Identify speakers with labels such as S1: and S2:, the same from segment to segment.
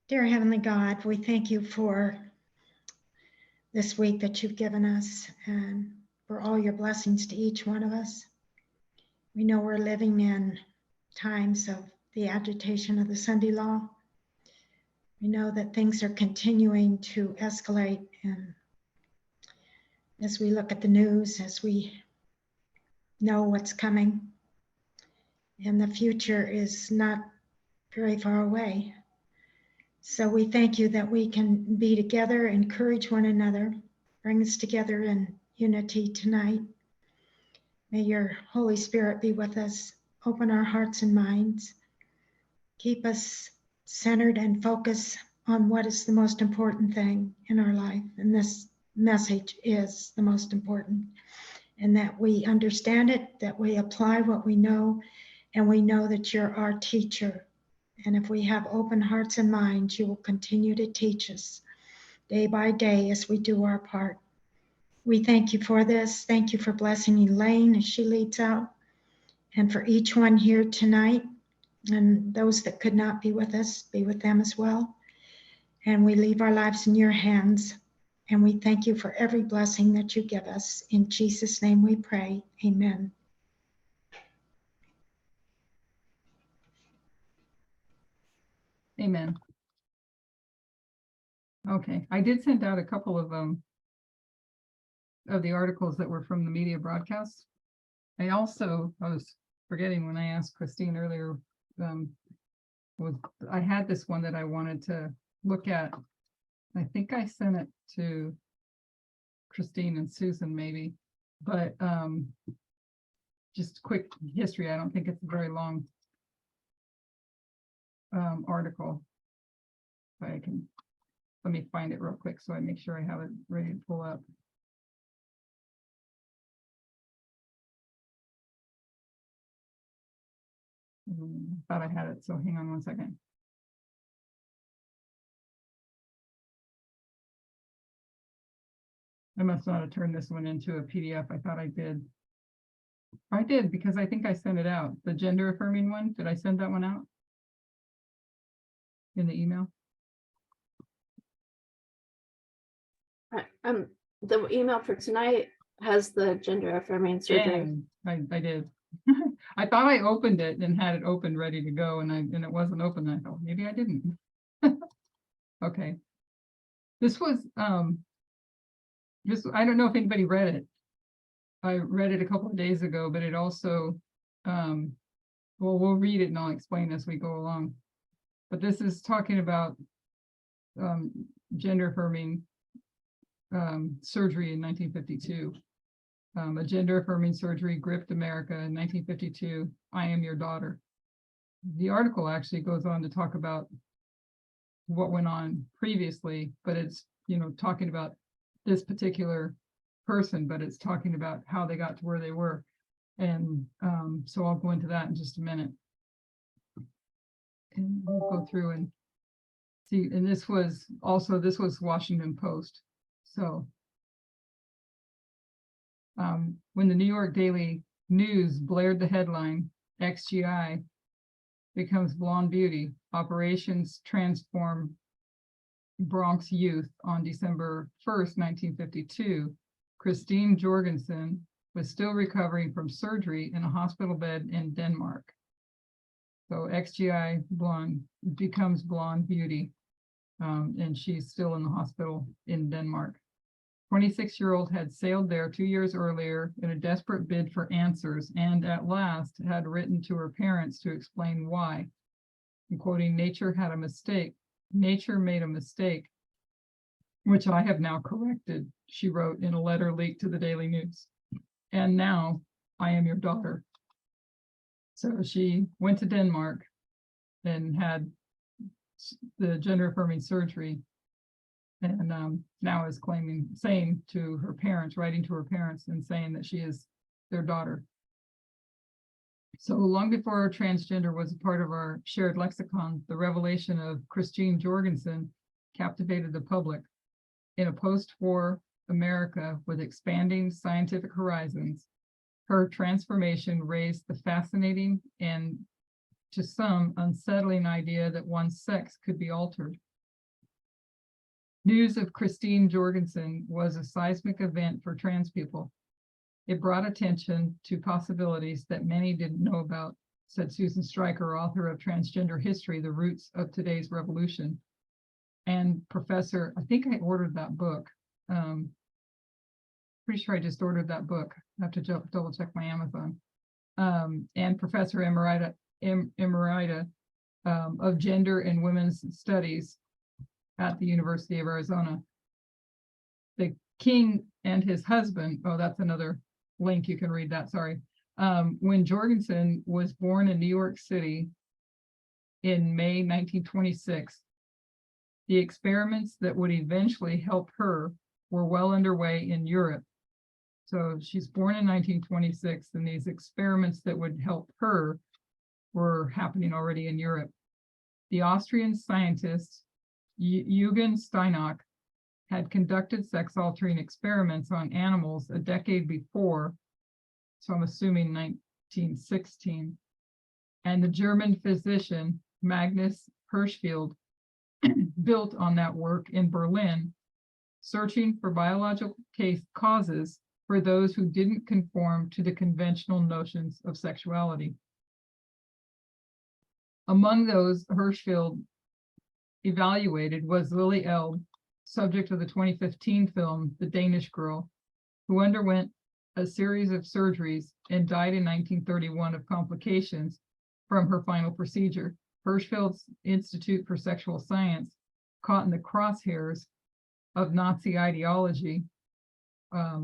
S1: Dear Heavenly God, we thank you for this week that you've given us and for all your blessings to each one of us. We know we're living in times of the agitation of the Sunday law. We know that things are continuing to escalate, and as we look at the news, as we know what's coming, and the future is not very far away. So we thank you that we can be together, encourage one another, bring us together in unity tonight. May your Holy Spirit be with us, open our hearts and minds, keep us centered and focused on what is the most important thing in our life. And this message is the most important, and that we understand it, that we apply what we know, and we know that you're our teacher. And if we have open hearts and minds, you will continue to teach us day by day as we do our part. We thank you for this. Thank you for blessing Elaine as she leads out, and for each one here tonight, and those that could not be with us, be with them as well. And we leave our lives in your hands, and we thank you for every blessing that you give us. In Jesus' name we pray, amen.
S2: Amen. Okay, I did send out a couple of the articles that were from the media broadcast. I was forgetting when I asked Christine earlier, I had this one that I wanted to look at. I think I sent it to Christine and Susan maybe, but just quick history. I don't think it's a very long article. But let me find it real quick so I make sure I have it ready to pull up. Thought I had it, so hang on one second. I must not have turned this one into a PDF. I thought I did. I did, because I think I sent it out. The gender affirming one. Did I send that one out in the email?
S3: The email for tonight has the gender affirming surgery.
S2: I did. I thought I opened it and had it open ready to go, and it wasn't open. I thought maybe I didn't. Okay. This was I don't know if anybody read it. I read it a couple of days ago, but it also well, we'll read it and I'll explain as we go along. But this is talking about gender affirming surgery in 1952. A gender affirming surgery gripped America in 1952. I am your daughter. The article actually goes on to talk about what went on previously, but it's, talking about this particular person, but it's talking about how they got to where they were. And so I'll go into that in just a minute. And we'll go through and see. And this was Washington Post. So when the New York Daily News blared the headline, XGI becomes blonde beauty, operations transform Bronx youth, on December 1st, 1952, Christine Jorgensen was still recovering from surgery in a hospital bed in Denmark. So XGI blonde becomes blonde beauty, and she's still in the hospital in Denmark. 26-year-old had sailed there 2 years earlier in a desperate bid for answers, and at last had written to her parents to explain why. I'm quoting, nature made a mistake, which I have now corrected, she wrote in a letter leaked to the Daily News. And now I am your daughter. So she went to Denmark and had the gender affirming surgery, and now is saying to her parents, writing to her parents and saying that she is their daughter. So long before transgender was a part of our shared lexicon, the revelation of Christine Jorgensen captivated the public. In a post-war America with expanding scientific horizons, her transformation raised the fascinating and, to some, unsettling idea that one's sex could be altered. News of Christine Jorgensen was a seismic event for trans people. It brought attention to possibilities that many didn't know about, said Susan Stryker, author of Transgender History, The Roots of Today's Revolution. And Professor, I think I ordered that book. Pretty sure I just ordered that book. I have to double check my Amazon. And Professor Emerita of Gender and Women's Studies at the University of Arizona. The king and his husband, oh, that's another link, you can read that, sorry. When Jorgensen was born in New York City in May 1926, the experiments that would eventually help her were well underway in Europe. So she's born in 1926, and these experiments that would help her were happening already in Europe. The Austrian scientist Eugen Steinach had conducted sex-altering experiments on animals a decade before, so I'm assuming 1916. And the German physician Magnus Hirschfeld built on that work in Berlin, searching for biological causes for those who didn't conform to the conventional notions of sexuality. Among those Hirschfeld evaluated was Lily Eld, subject of the 2015 film, The Danish Girl, who underwent a series of surgeries and died in 1931 of complications from her final procedure. Hirschfeld's Institute for Sexual Science, caught in the crosshairs of Nazi ideology.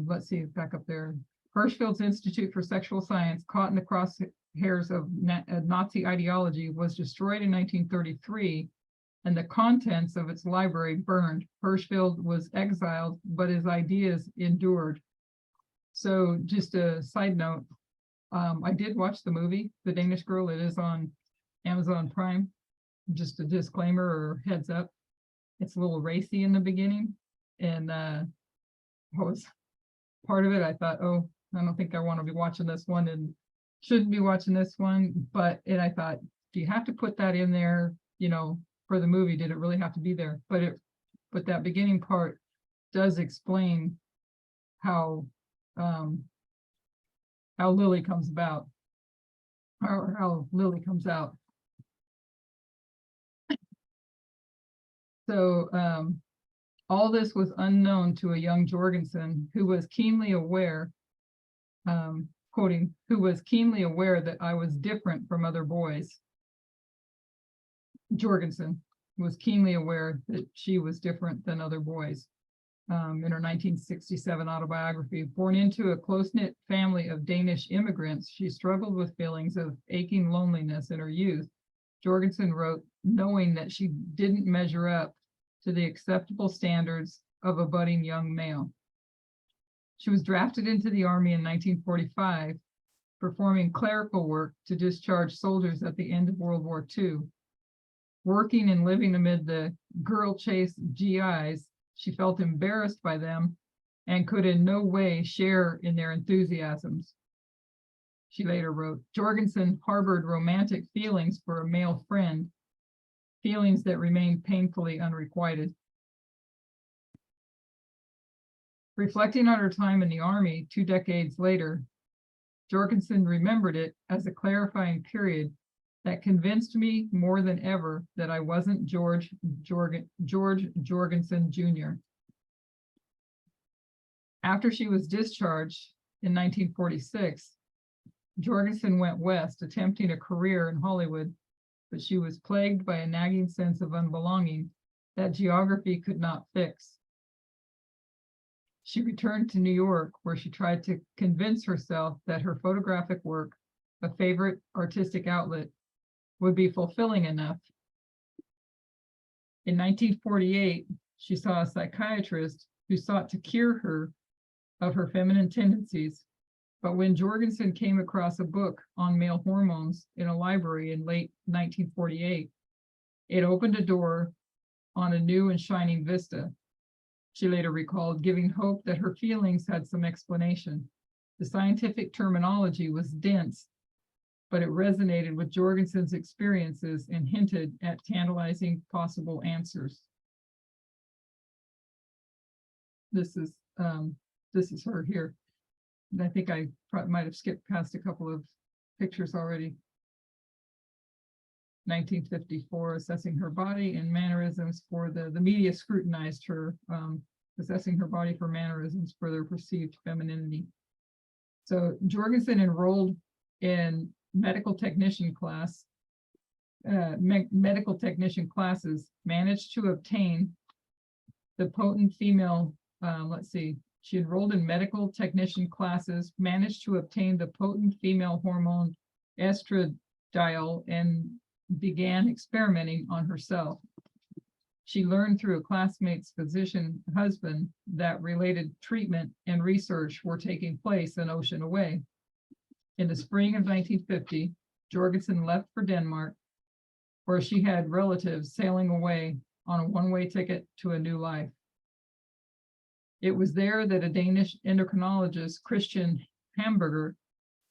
S2: Let's see, back up there. Hirschfeld's Institute for Sexual Science, caught in the crosshairs of Nazi ideology, was destroyed in 1933, and the contents of its library burned. Hirschfeld was exiled, but his ideas endured. So just a side note, I did watch the movie, The Danish Girl. It is on Amazon Prime. Just a disclaimer or heads up. It's a little racy in the beginning. And what was part of it, I thought, oh, I don't think I want to be watching this one and shouldn't be watching this one. But I thought, do you have to put that in there, you know, for the movie? Did it really have to be there? But that beginning part does explain how Lily comes about, or how Lily comes out. So all this was unknown to a young Jorgensen, who was keenly aware, quoting, who was keenly aware that I was different from other boys. Jorgensen was keenly aware that she was different than other boys. In her 1967 autobiography, born into a close-knit family of Danish immigrants, she struggled with feelings of aching loneliness in her youth. Jorgensen wrote, knowing that she didn't measure up to the acceptable standards of a budding young male. She was drafted into the Army in 1945, performing clerical work to discharge soldiers at the end of World War II. Working and living amid the girl-chased GIs, she felt embarrassed by them and could in no way share in their enthusiasms. She later wrote, Jorgensen harbored romantic feelings for a male friend, feelings that remained painfully unrequited. Reflecting on her time in the Army 2 decades later, Jorgensen remembered it as a clarifying period that convinced me more than ever that I wasn't George Jorgensen Jr. After she was discharged in 1946, Jorgensen went west, attempting a career in Hollywood, but she was plagued by a nagging sense of unbelonging that geography could not fix. She returned to New York, where she tried to convince herself that her photographic work, a favorite artistic outlet, would be fulfilling enough. In 1948, she saw a psychiatrist who sought to cure her of her feminine tendencies. But when Jorgensen came across a book on male hormones in a library in late 1948, it opened a door on a new and shining vista. She later recalled, giving hope that her feelings had some explanation. The scientific terminology was dense, but it resonated with Jorgensen's experiences and hinted at tantalizing possible answers. this is her here. And I think I might have skipped past a couple of pictures already. 1954, assessing her body and mannerisms for the media scrutinized her, assessing her body for mannerisms for their perceived femininity. So Jorgensen enrolled in medical technician classes, managed to obtain the potent female, she enrolled in medical technician classes, managed to obtain the potent female hormone estradiol, and began experimenting on herself. She learned through a classmate's physician husband that related treatment and research were taking place an ocean away. In the spring of 1950, Jorgensen left for Denmark, where she had relatives sailing away on a one-way ticket to a new life. It was there that a Danish endocrinologist, Christian Hamburger,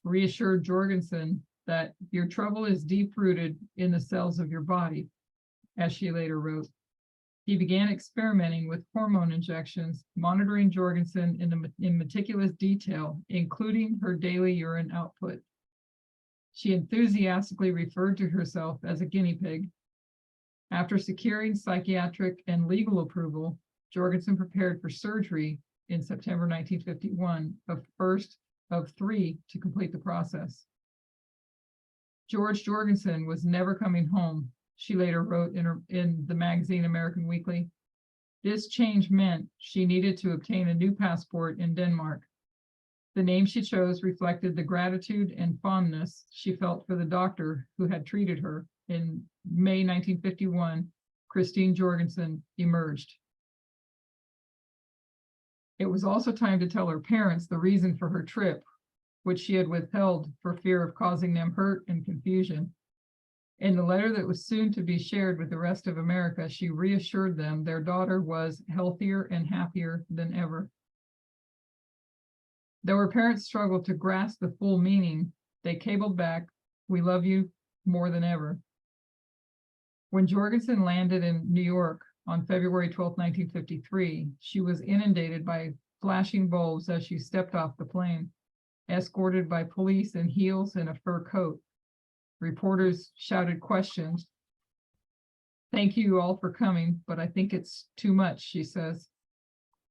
S2: reassured Jorgensen that your trouble is deep-rooted in the cells of your body, as she later wrote. He began experimenting with hormone injections, monitoring Jorgensen in meticulous detail, including her daily urine output. She enthusiastically referred to herself as a guinea pig. After securing psychiatric and legal approval, Jorgensen prepared for surgery in September 1951, the first of 3 to complete the process. George Jorgensen was never coming home, she later wrote in the magazine American Weekly. This change meant she needed to obtain a new passport in Denmark. The name she chose reflected the gratitude and fondness she felt for the doctor who had treated her. In May 1951, Christine Jorgensen emerged. It was also time to tell her parents the reason for her trip, which she had withheld for fear of causing them hurt and confusion. In the letter that was soon to be shared with the rest of America, she reassured them their daughter was healthier and happier than ever. Though her parents struggled to grasp the full meaning, they cabled back, "We love you more than ever." When Jorgensen landed in New York on February 12, 1953, she was inundated by flashing bulbs as she stepped off the plane, escorted by police in heels and a fur coat. Reporters shouted questions. "Thank you all for coming, but I think it's too much," she says.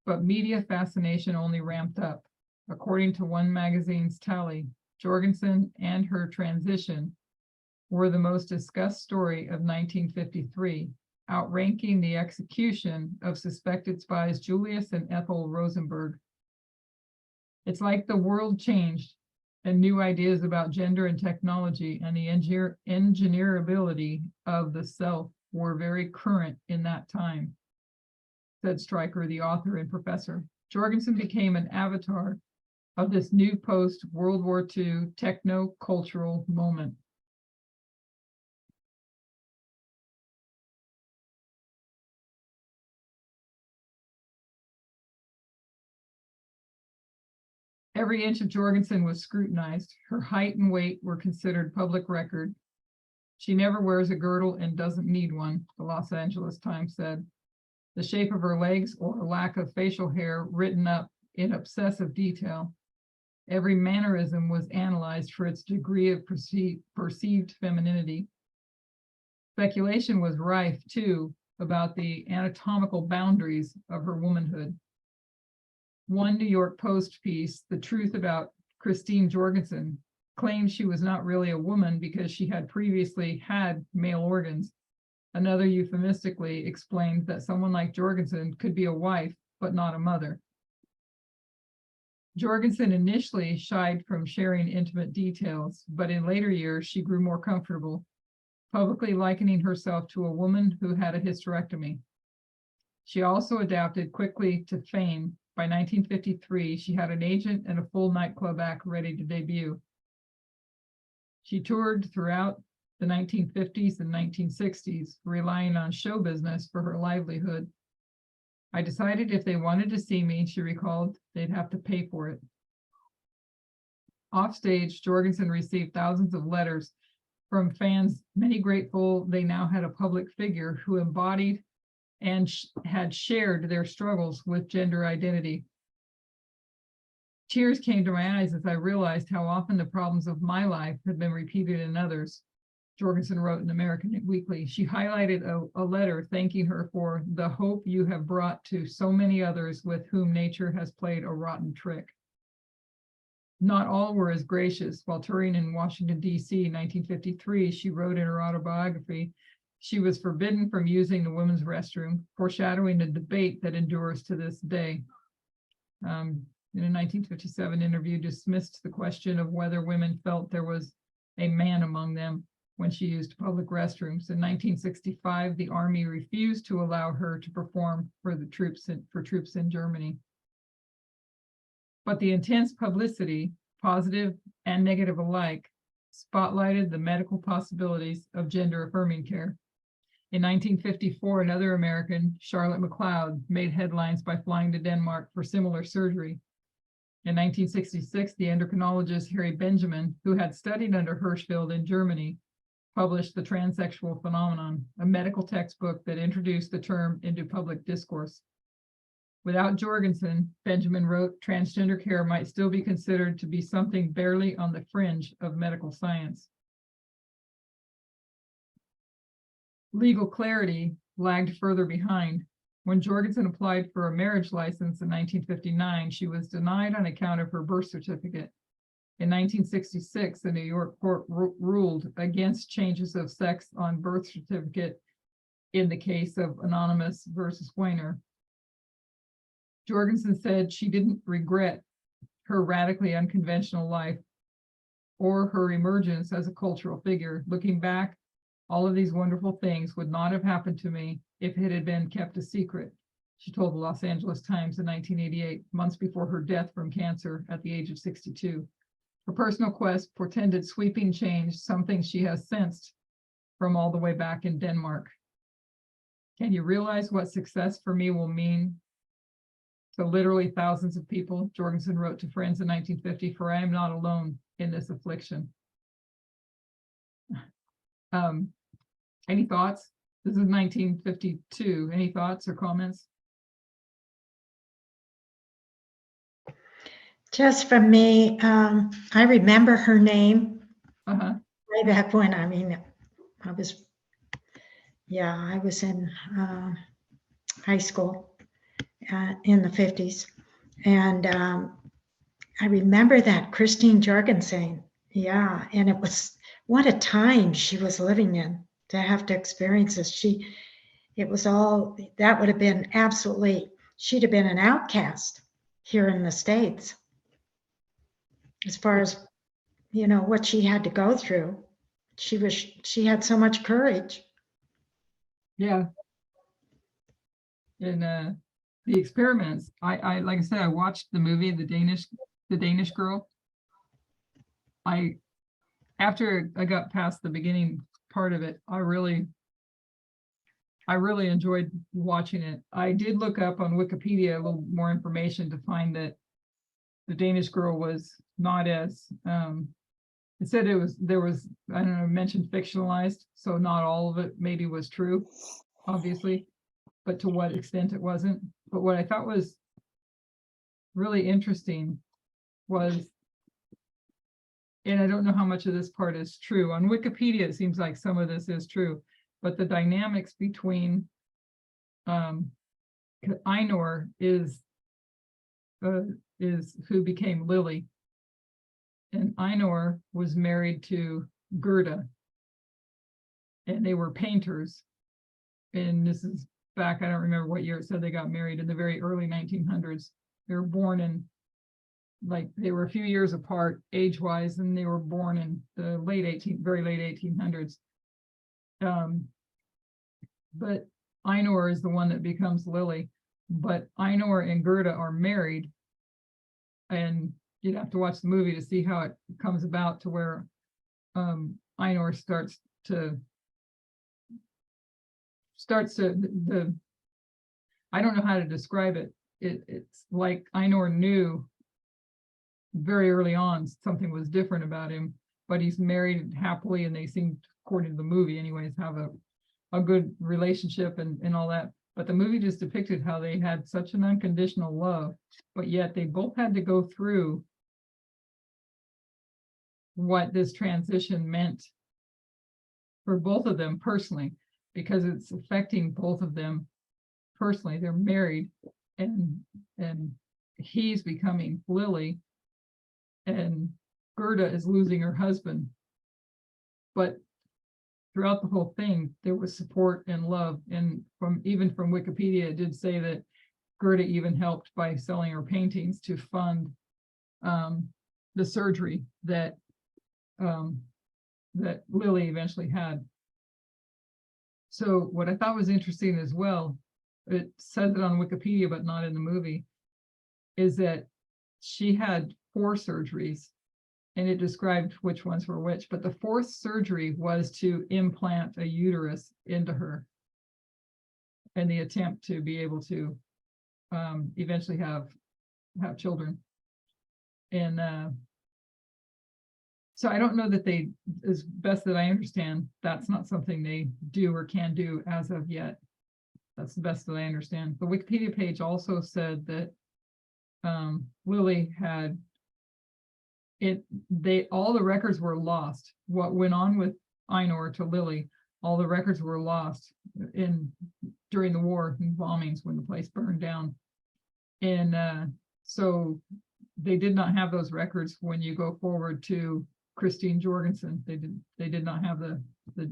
S2: But media fascination only ramped up. According to one magazine's tally, Jorgensen and her transition were the most discussed story of 1953, outranking the execution of suspected spies Julius and Ethel Rosenberg. It's like the world changed and new ideas about gender and technology and the engineerability of the self were very current in that time, said Stryker, the author and professor. Jorgensen became an avatar of this new post-World War II techno-cultural moment. Every inch of Jorgensen was scrutinized. Her height and weight were considered public record. She never wears a girdle and doesn't need one, the Los Angeles Times said. The shape of her legs or lack of facial hair written up in obsessive detail. Every mannerism was analyzed for its degree of perceived femininity. Speculation was rife, too, about the anatomical boundaries of her womanhood. One New York Post piece, "The Truth About Christine Jorgensen," claimed she was not really a woman because she had previously had male organs. Another euphemistically explained that someone like Jorgensen could be a wife, but not a mother. Jorgensen initially shied from sharing intimate details, but in later years, she grew more comfortable, publicly likening herself to a woman who had a hysterectomy. She also adapted quickly to fame. By 1953, she had an agent and a full nightclub act ready to debut. She toured throughout the 1950s and 1960s, relying on show business for her livelihood. "I decided if they wanted to see me," she recalled, "they'd have to pay for it." Offstage, Jorgensen received thousands of letters from fans, many grateful they now had a public figure who embodied and had shared their struggles with gender identity. Tears came to my eyes as I realized how often the problems of my life had been repeated in others, Jorgensen wrote in American Weekly. She highlighted a letter thanking her for the hope you have brought to so many others with whom nature has played a rotten trick. Not all were as gracious. While touring in Washington, D.C. in 1953, she wrote in her autobiography, she was forbidden from using the women's restroom, foreshadowing the debate that endures to this day. In a 1957 interview, dismissed the question of whether women felt there was a man among them when she used public restrooms. In 1965, the Army refused to allow her to perform for troops in Germany. But the intense publicity, positive and negative alike, spotlighted the medical possibilities of gender-affirming care. In 1954, another American, Charlotte McLeod, made headlines by flying to Denmark for similar surgery. In 1966, the endocrinologist Harry Benjamin, who had studied under Hirschfeld in Germany, published The Transsexual Phenomenon, a medical textbook that introduced the term into public discourse. Without Jorgensen, Benjamin wrote, transgender care might still be considered to be something barely on the fringe of medical science. Legal clarity lagged further behind. When Jorgensen applied for a marriage license in 1959, she was denied on account of her birth certificate. In 1966, the New York court ruled against changes of sex on birth certificate in the case of Anonymous versus Weiner. Jorgensen said she didn't regret her radically unconventional life or her emergence as a cultural figure. Looking back, all of these wonderful things would not have happened to me if it had been kept a secret, she told the Los Angeles Times in 1988, months before her death from cancer at the age of 62. Her personal quest portended sweeping change, something she has sensed from all the way back in Denmark. Can you realize what success for me will mean to literally thousands of people? Jorgensen wrote to friends in 1950, for I am not alone in this affliction. Any thoughts? This is 1952. Any thoughts or comments?
S1: Just from me, I remember her name way back when. I mean, I was in high school in the 50s. And I remember that Christine Jorgensen. Yeah, and it was, what a time she was living in to have to experience this. It was all, that would have been absolutely, she'd have been an outcast here in the States. As far as, what she had to go through. She had so much courage.
S2: Yeah. And the experiments, I like I said, I watched the movie, the Danish Girl. After I got past the beginning part of it, I really enjoyed watching it. I did look up on Wikipedia a little more information to find that the Danish Girl was not as, it said there was, I don't know, mentioned fictionalized, so not all of it maybe was true, obviously, but to what extent it wasn't. But what I thought was really interesting was, and I don't know how much of this part is true. On Wikipedia, it seems like some of this is true, but the dynamics between Einor is who became Lily, and Einor was married to Gerda, and they were painters. And this is back, I don't remember what year it said they got married, in the very early 1900s. They were born in, like, they were a few years apart age-wise, and they were born in the very late 1800s. But Einor is the one that becomes Lily. But Einor and Gerda are married, and you'd have to watch the movie to see how it comes about to where Einor starts to I don't know how to describe it. It's like Einor knew very early on something was different about him, but he's married happily, and they seem, according to the movie anyways, have a good relationship and all that. But the movie just depicted how they had such an unconditional love, but yet they both had to go through what this transition meant for both of them personally, because it's affecting both of them personally. They're married, and he's becoming Lily, and Gerda is losing her husband. But throughout the whole thing, there was support and love. And from Wikipedia, it did say that Gerda even helped by selling her paintings to fund the surgery that that Lily eventually had. So what I thought was interesting as well, it says it on Wikipedia, but not in the movie, is that she had 4 surgeries, and it described which ones were which, but the 4th surgery was to implant a uterus into her, and the attempt to be able to eventually have children. And so I don't know that they, as best that I understand, that's not something they do or can do as of yet. That's the best that I understand. The Wikipedia page also said that Lily had all the records were lost. What went on with Einor to Lily, all the records were lost during the war and bombings when the place burned down. And so they did not have those records when you go forward to Christine Jorgensen. They did not have the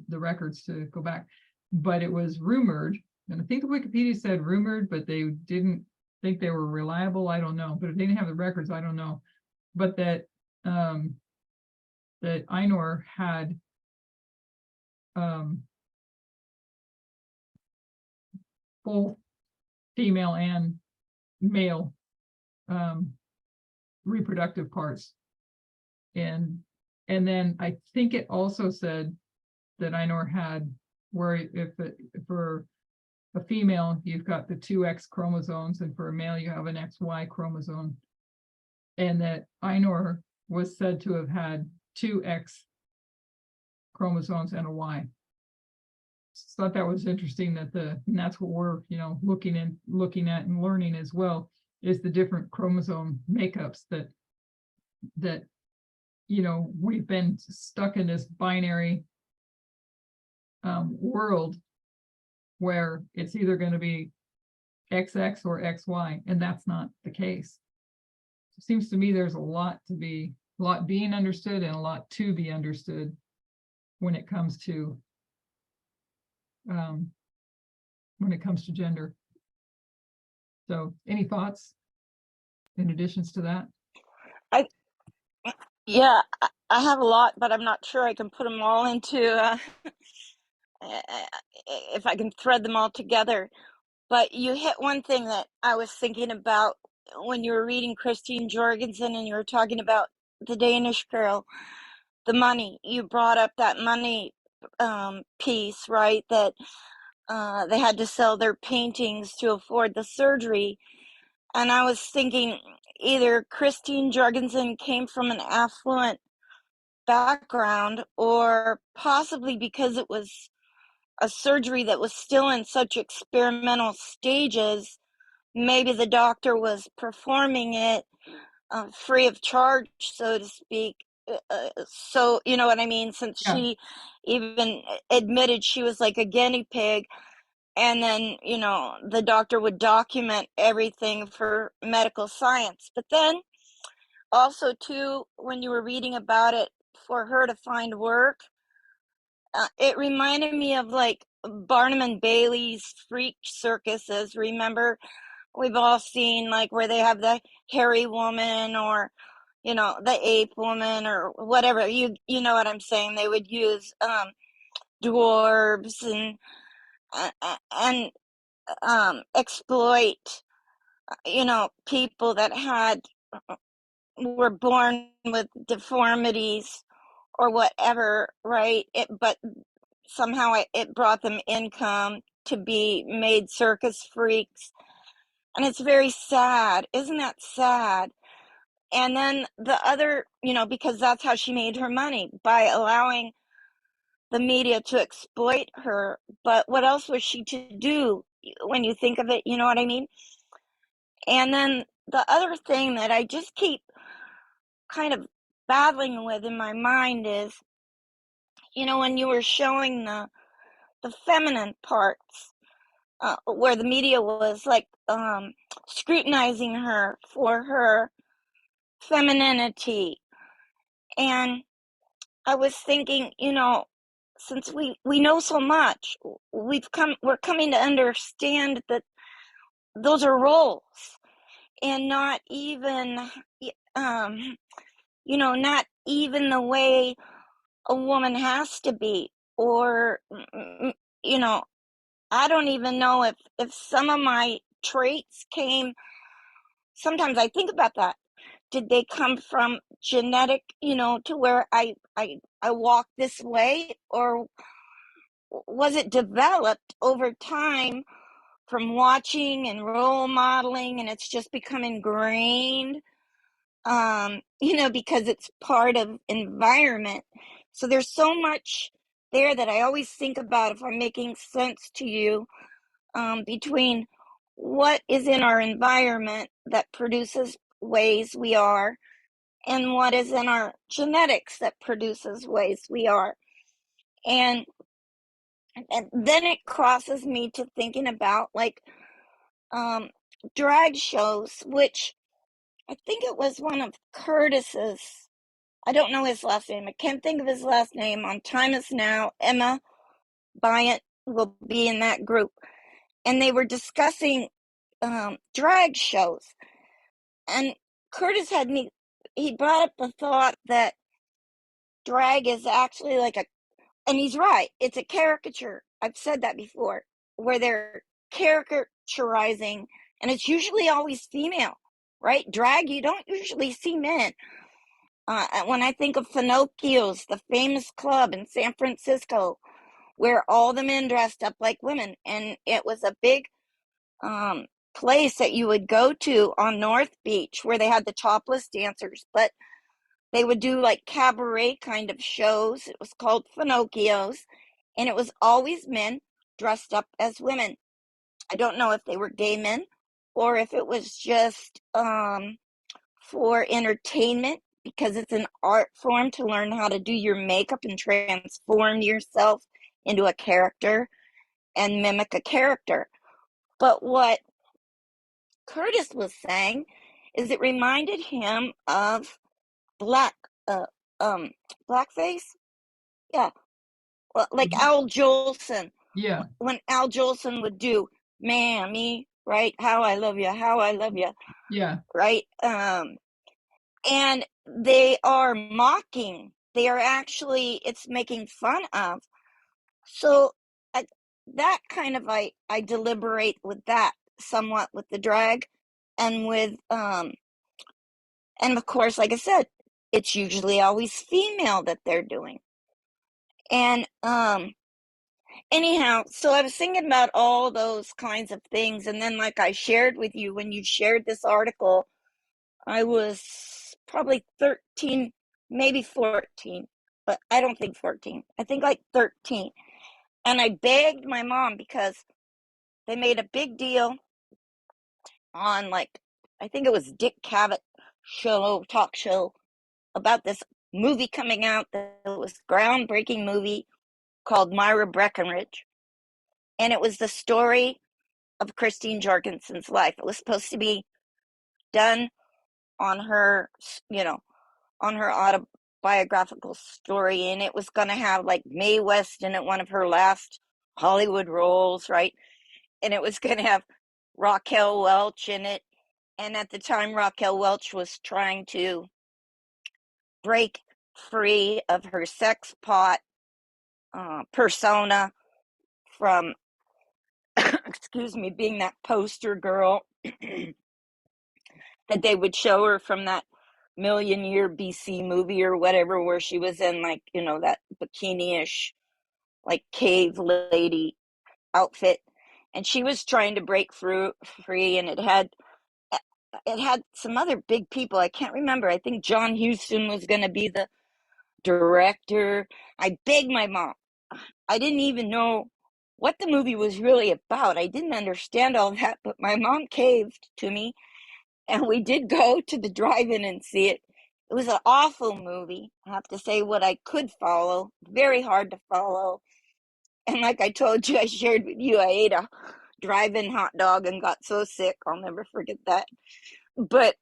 S2: records to go back, but it was rumored, and I think the Wikipedia said rumored, but they didn't think they were reliable. I don't know, but if they didn't have the records, I don't know. But that Einor had both female and male reproductive parts. And then I think it also said that Einor had, where for a female, you've got the 2 X chromosomes, and for a male, you have an XY chromosome. And that Einor was said to have had 2 X chromosomes and a Y. So I thought that was interesting, that and that's what we're, looking at and learning as well, is the different chromosome makeups that we've been stuck in this binary world where it's either going to be XX or XY, and that's not the case. It seems to me there's a lot being understood and a lot to be understood when it comes to gender. So any thoughts in additions to that?
S4: Yeah, I have a lot, but I'm not sure I can put them all into if I can thread them all together. But you hit one thing that I was thinking about when you were reading Christine Jorgensen and you were talking about the Danish girl, the money. You brought up that money piece, right? That they had to sell their paintings to afford the surgery. And I was thinking either Christine Jorgensen came from an affluent background, or possibly because it was a surgery that was still in such experimental stages, maybe the doctor was performing it free of charge, so to speak. So you know what I mean, since
S2: Yeah.
S4: she even admitted she was like a guinea pig, and then the doctor would document everything for medical science. But then also too, when you were reading about it, for her to find work, it reminded me of like Barnum and Bailey's freak circuses. Remember, we've all seen like where they have the hairy woman, or the ape woman, or whatever. You know what I'm saying? They would use dwarves and exploit people that were born with deformities or whatever, right? But somehow it brought them income to be made circus freaks. And it's very sad. Isn't that sad? And then the other, because that's how she made her money, by allowing the media to exploit her. But what else was she to do? when you think of it, you know what I mean? And then the other thing that I just keep kind of battling with in my mind is, when you were showing the feminine parts, where the media was like scrutinizing her for her femininity. And I was thinking, since we know so much, we're coming to understand that those are roles, and not even not even the way a woman has to be, or you know I don't even know if some of my traits came. Sometimes I think about that. Did they come from genetic, to where I walk this way, or was it developed over time from watching and role modeling, and it's just become ingrained, because it's part of environment. So there's so much there that I always think about, if I'm making sense to you, between what is in our environment that produces ways we are, and what is in our genetics that produces ways we are. And then it crosses me to thinking about, like, drag shows, which I think it was one of Curtis's. I don't know his last name. I can't think of his last name. On Time Is Now, Emma Bryant will be in that group. And they were discussing drag shows. And Curtis he brought up the thought that drag is actually like and he's right, it's a caricature. I've said that before, where they're caricaturizing, and it's usually always female, right? Drag, you don't usually see men. When I think of Finocchio's, the famous club in San Francisco, where all the men dressed up like women, and it was a big place that you would go to on North Beach, where they had the topless dancers, but they would do like cabaret kind of shows. It was called Finocchio's, and it was always men dressed up as women. I don't know if they were gay men, or if it was just for entertainment, because it's an art form to learn how to do your makeup and transform yourself into a character and mimic a character. But what Curtis was saying is it reminded him of black uh blackface. Yeah. Well, like
S2: Mhm.
S4: Al Jolson,
S2: Yeah,
S4: when Al Jolson would do Mammy, right? How I love you, how I love you,
S2: yeah,
S4: right? And they are mocking. They are actually, it's making fun of. So that kind of, I deliberate with that somewhat, with the drag, and with and of course, like I said, it's usually always female that they're doing. And anyhow, so I was thinking about all those kinds of things, and then, like I shared with you, when you shared this article, I was probably 13, maybe 14, but I don't think 14. I think like 13. And I begged my mom, because they made a big deal on, like, I think it was Dick Cavett talk show, about this movie coming out that was a groundbreaking movie called Myra Breckenridge. And it was the story of Christine Jorgensen's life. It was supposed to be done on her, on her autobiographical story. And it was going to have like Mae West in it, one of her last Hollywood roles, right? And it was going to have Raquel Welch in it. And at the time, Raquel Welch was trying to break free of her sex pot persona from, excuse me, being that poster girl that they would show her from that Million Year BC movie or whatever, where she was in, like, that bikini-ish, like, cave lady outfit. And she was trying to break free, and it had some other big people. I can't remember. I think John Huston was going to be the director. I begged my mom. I didn't even know what the movie was really about. I didn't understand all that, but my mom caved to me, and we did go to the drive-in and see it. It was an awful movie. I have to say what I could follow, very hard to follow. And like I told you, I shared with you, I ate a drive-in hot dog and got so sick. I'll never forget that. But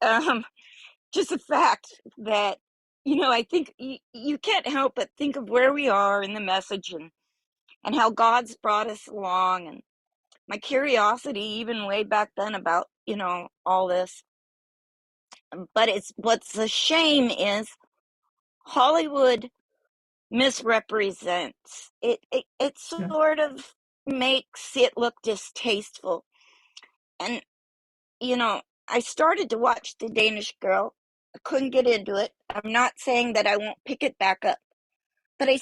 S4: just the fact that, I think you can't help but think of where we are in the message, and how God's brought us along, and my curiosity even way back then about, all this. But what's a shame is Hollywood misrepresents it. It
S2: Yeah.
S4: sort of makes it look distasteful. And, I started to watch The Danish Girl. I couldn't get into it. I'm not saying that I won't pick it back up, but I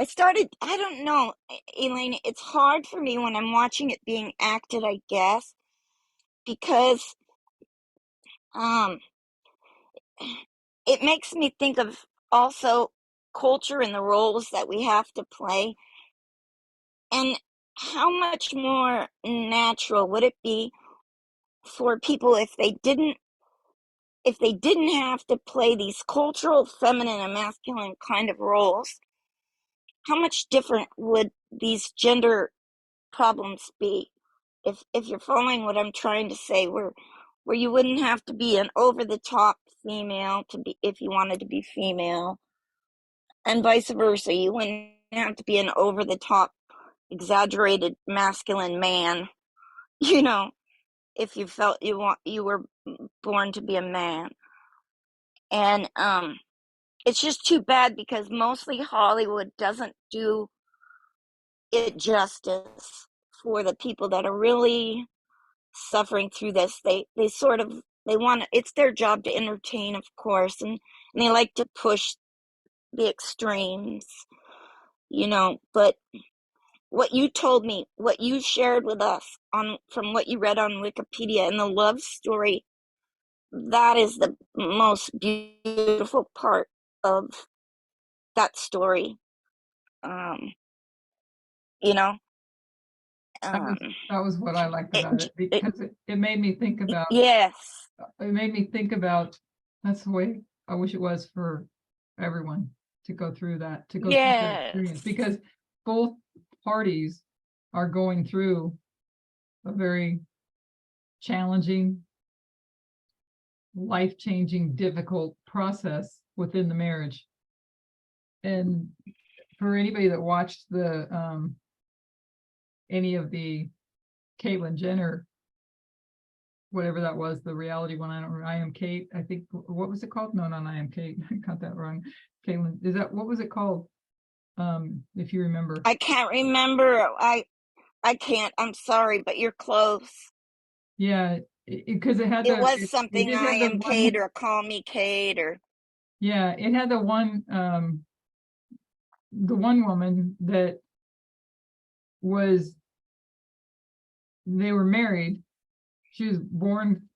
S4: started, I don't know, Elaine, it's hard for me when I'm watching it being acted, I guess, because um it makes me think of also culture and the roles that we have to play, and how much more natural would it be for people if they didn't have to play these cultural feminine and masculine kind of roles. How much different would these gender problems be, if you're following what I'm trying to say, where you wouldn't have to be an over the top female to be, if you wanted to be female, and vice versa. You wouldn't have to be an over the top exaggerated masculine man, you know, if you felt you were born to be a man. And it's just too bad because mostly Hollywood doesn't do it justice for the people that are really suffering through this. They sort of, they want, it's their job to entertain, of course, and they like to push the extremes, but what you told me, what you shared with us on from what you read on Wikipedia, and the love story, that is the most beautiful part of that story. Um, you know,
S2: That
S4: um,
S2: was that was what I liked about it,
S4: it
S2: because it made me think about
S4: yes,
S2: that's the way I wish it was for everyone to go through that, to go through that
S4: yes,
S2: experience, because both parties are going through a very challenging, life-changing, difficult process within the marriage. And for anybody that watched any of the Caitlyn Jenner, whatever that was, the reality one, I Am Kate, I think, what was it called? No, not I Am Kate. I got that wrong. Caitlyn, what was it called? If you remember.
S4: I can't remember. I can't. I'm sorry, but you're close.
S2: Yeah, because
S4: It was
S2: it
S4: something
S2: did
S4: I
S2: have the
S4: am Kate
S2: one,
S4: or call me Kate or
S2: yeah, it had the one woman that was, they were married. She was born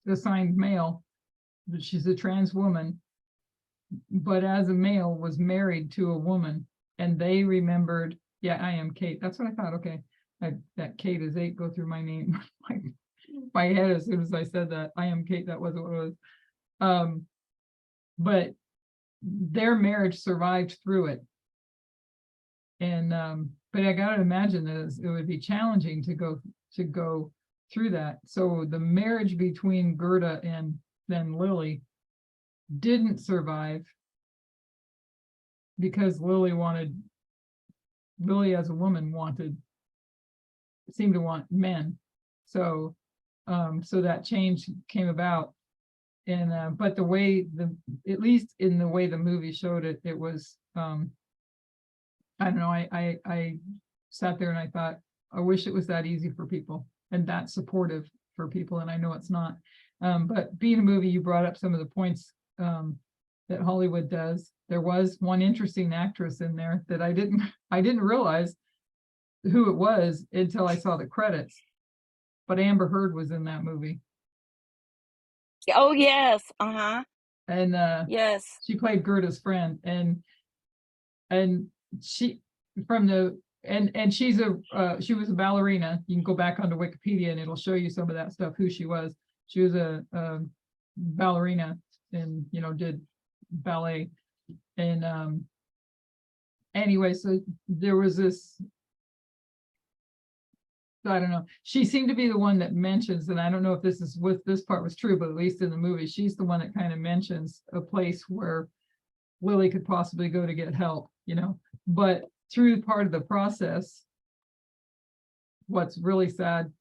S2: assigned male, but she's a trans woman, but as a male was married to a woman, and they remembered, yeah, I am Kate. That's what I thought. Okay, that Kate is 8 go through my name, my head as soon as I said that. I am Kate. That wasn't what it was. But their marriage survived through it, and but I gotta imagine that it would be challenging to go through that. So the marriage between Gerda and then Lily didn't survive because Lily as a woman seemed to want men. So so that change came about. And but the way at least in the way the movie showed it, it was I don't know, I sat there and I thought, I wish it was that easy for people and that supportive for people, and I know it's not. But being a movie, you brought up some of the points that Hollywood does. There was one interesting actress in there that I didn't realize who it was until I saw the credits. But Amber Heard was in that movie.
S4: oh yes, uh-huh.
S2: And
S4: Yes.
S2: she played Gerda's friend, and she, from the and she was a ballerina. You can go back onto Wikipedia and it'll show you some of that stuff, who she was. She was a ballerina and, did ballet. And anyway, so there was this, I don't know, she seemed to be the one that mentions, and I don't know if this part was true, but at least in the movie, she's the one that kind of mentions a place where Lily could possibly go to get help, but through part of the process, what's really sad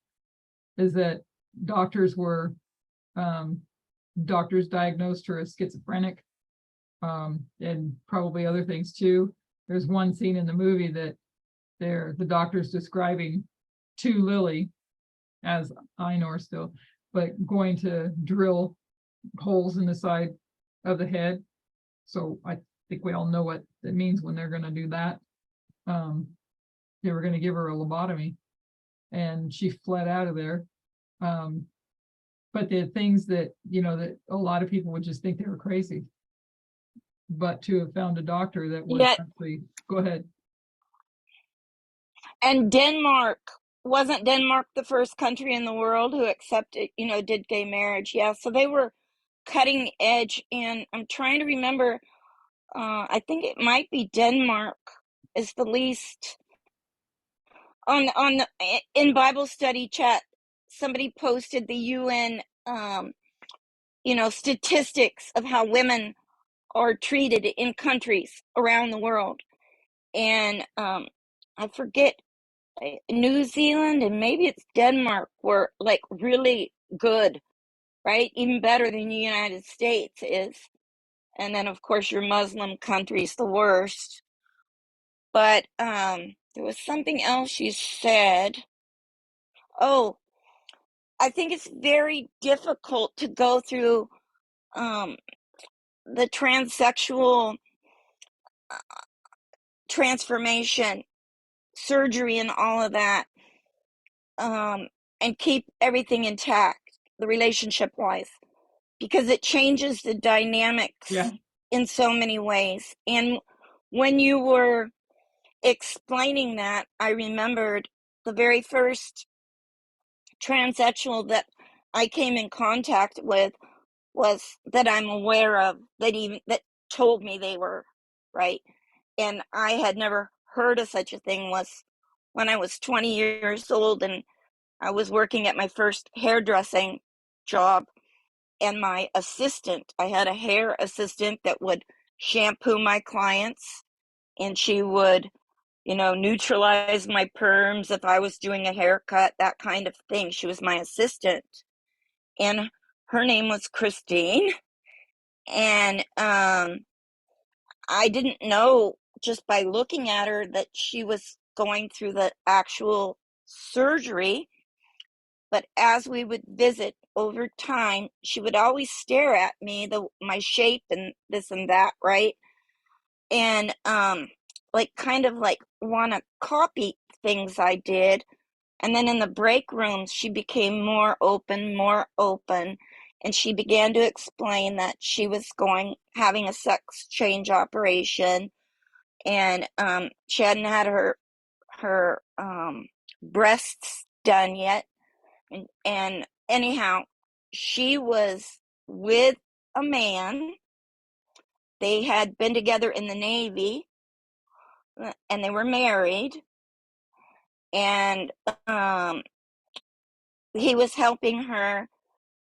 S2: is that doctors diagnosed her as schizophrenic, and probably other things too. There's one scene in the movie that the doctor's describing to Lily, as Einor still, but going to drill holes in the side of the head. So I think we all know what it means when they're going to do that. They were going to give her a lobotomy, and she fled out of there. But the things that, that a lot of people would just think they were crazy. But to have found a doctor that was actually, go ahead.
S4: And wasn't Denmark the first country in the world who accepted, did gay marriage? Yeah, so they were cutting edge. And I'm trying to remember, I think it might be Denmark is the least. In Bible study chat, somebody posted the UN, statistics of how women are treated in countries around the world. And I forget, New Zealand and maybe it's Denmark were like really good, right? Even better than the United States is. And then of course your Muslim country's the worst. But there was something else you said. Oh, I think it's very difficult to go through the transsexual transformation, surgery, and all of that, and keep everything intact, the relationship wise, because it changes the dynamics in so many ways. And when you were explaining that, I remembered the very first transsexual that I came in contact with was that I'm aware of that told me they were right. And I had never heard of such a thing was when I was 20 years old and I was working at my first hairdressing job, and my assistant, I had a hair assistant that would shampoo my clients, and she would, neutralize my perms if I was doing a haircut, that kind of thing. She was my assistant, and her name was Christine. And I didn't know just by looking at her that she was going through the actual surgery. But as we would visit over time, she would always stare at me, my shape and this and that, right? And kind of want to copy things I did. And then in the break rooms, she became more open, and she began to explain that she was having a sex change operation, and she hadn't had her breasts done yet. And anyhow, she was with a man. They had been together in the Navy, and they were married. And he was helping her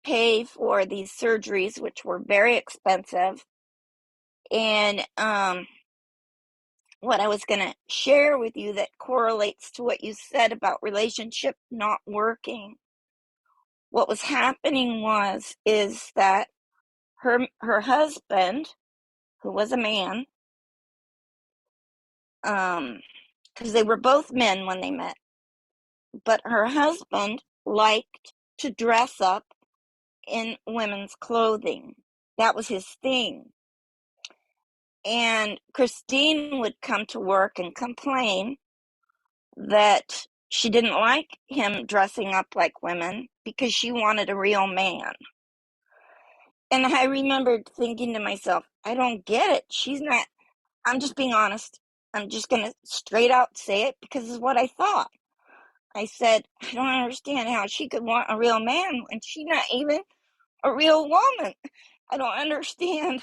S4: pay for these surgeries, which were very expensive. And what I was going to share with you that correlates to what you said about relationship not working. What was happening is that her husband, who was a man, because they were both men when they met, but her husband liked to dress up in women's clothing. That was his thing. And Christine would come to work and complain that she didn't like him dressing up like women because she wanted a real man. And I remembered thinking to myself, I don't get it. I'm just being honest. I'm just going to straight out say it because it's what I thought. I said, I don't understand how she could want a real man when she's not even a real woman. I don't understand,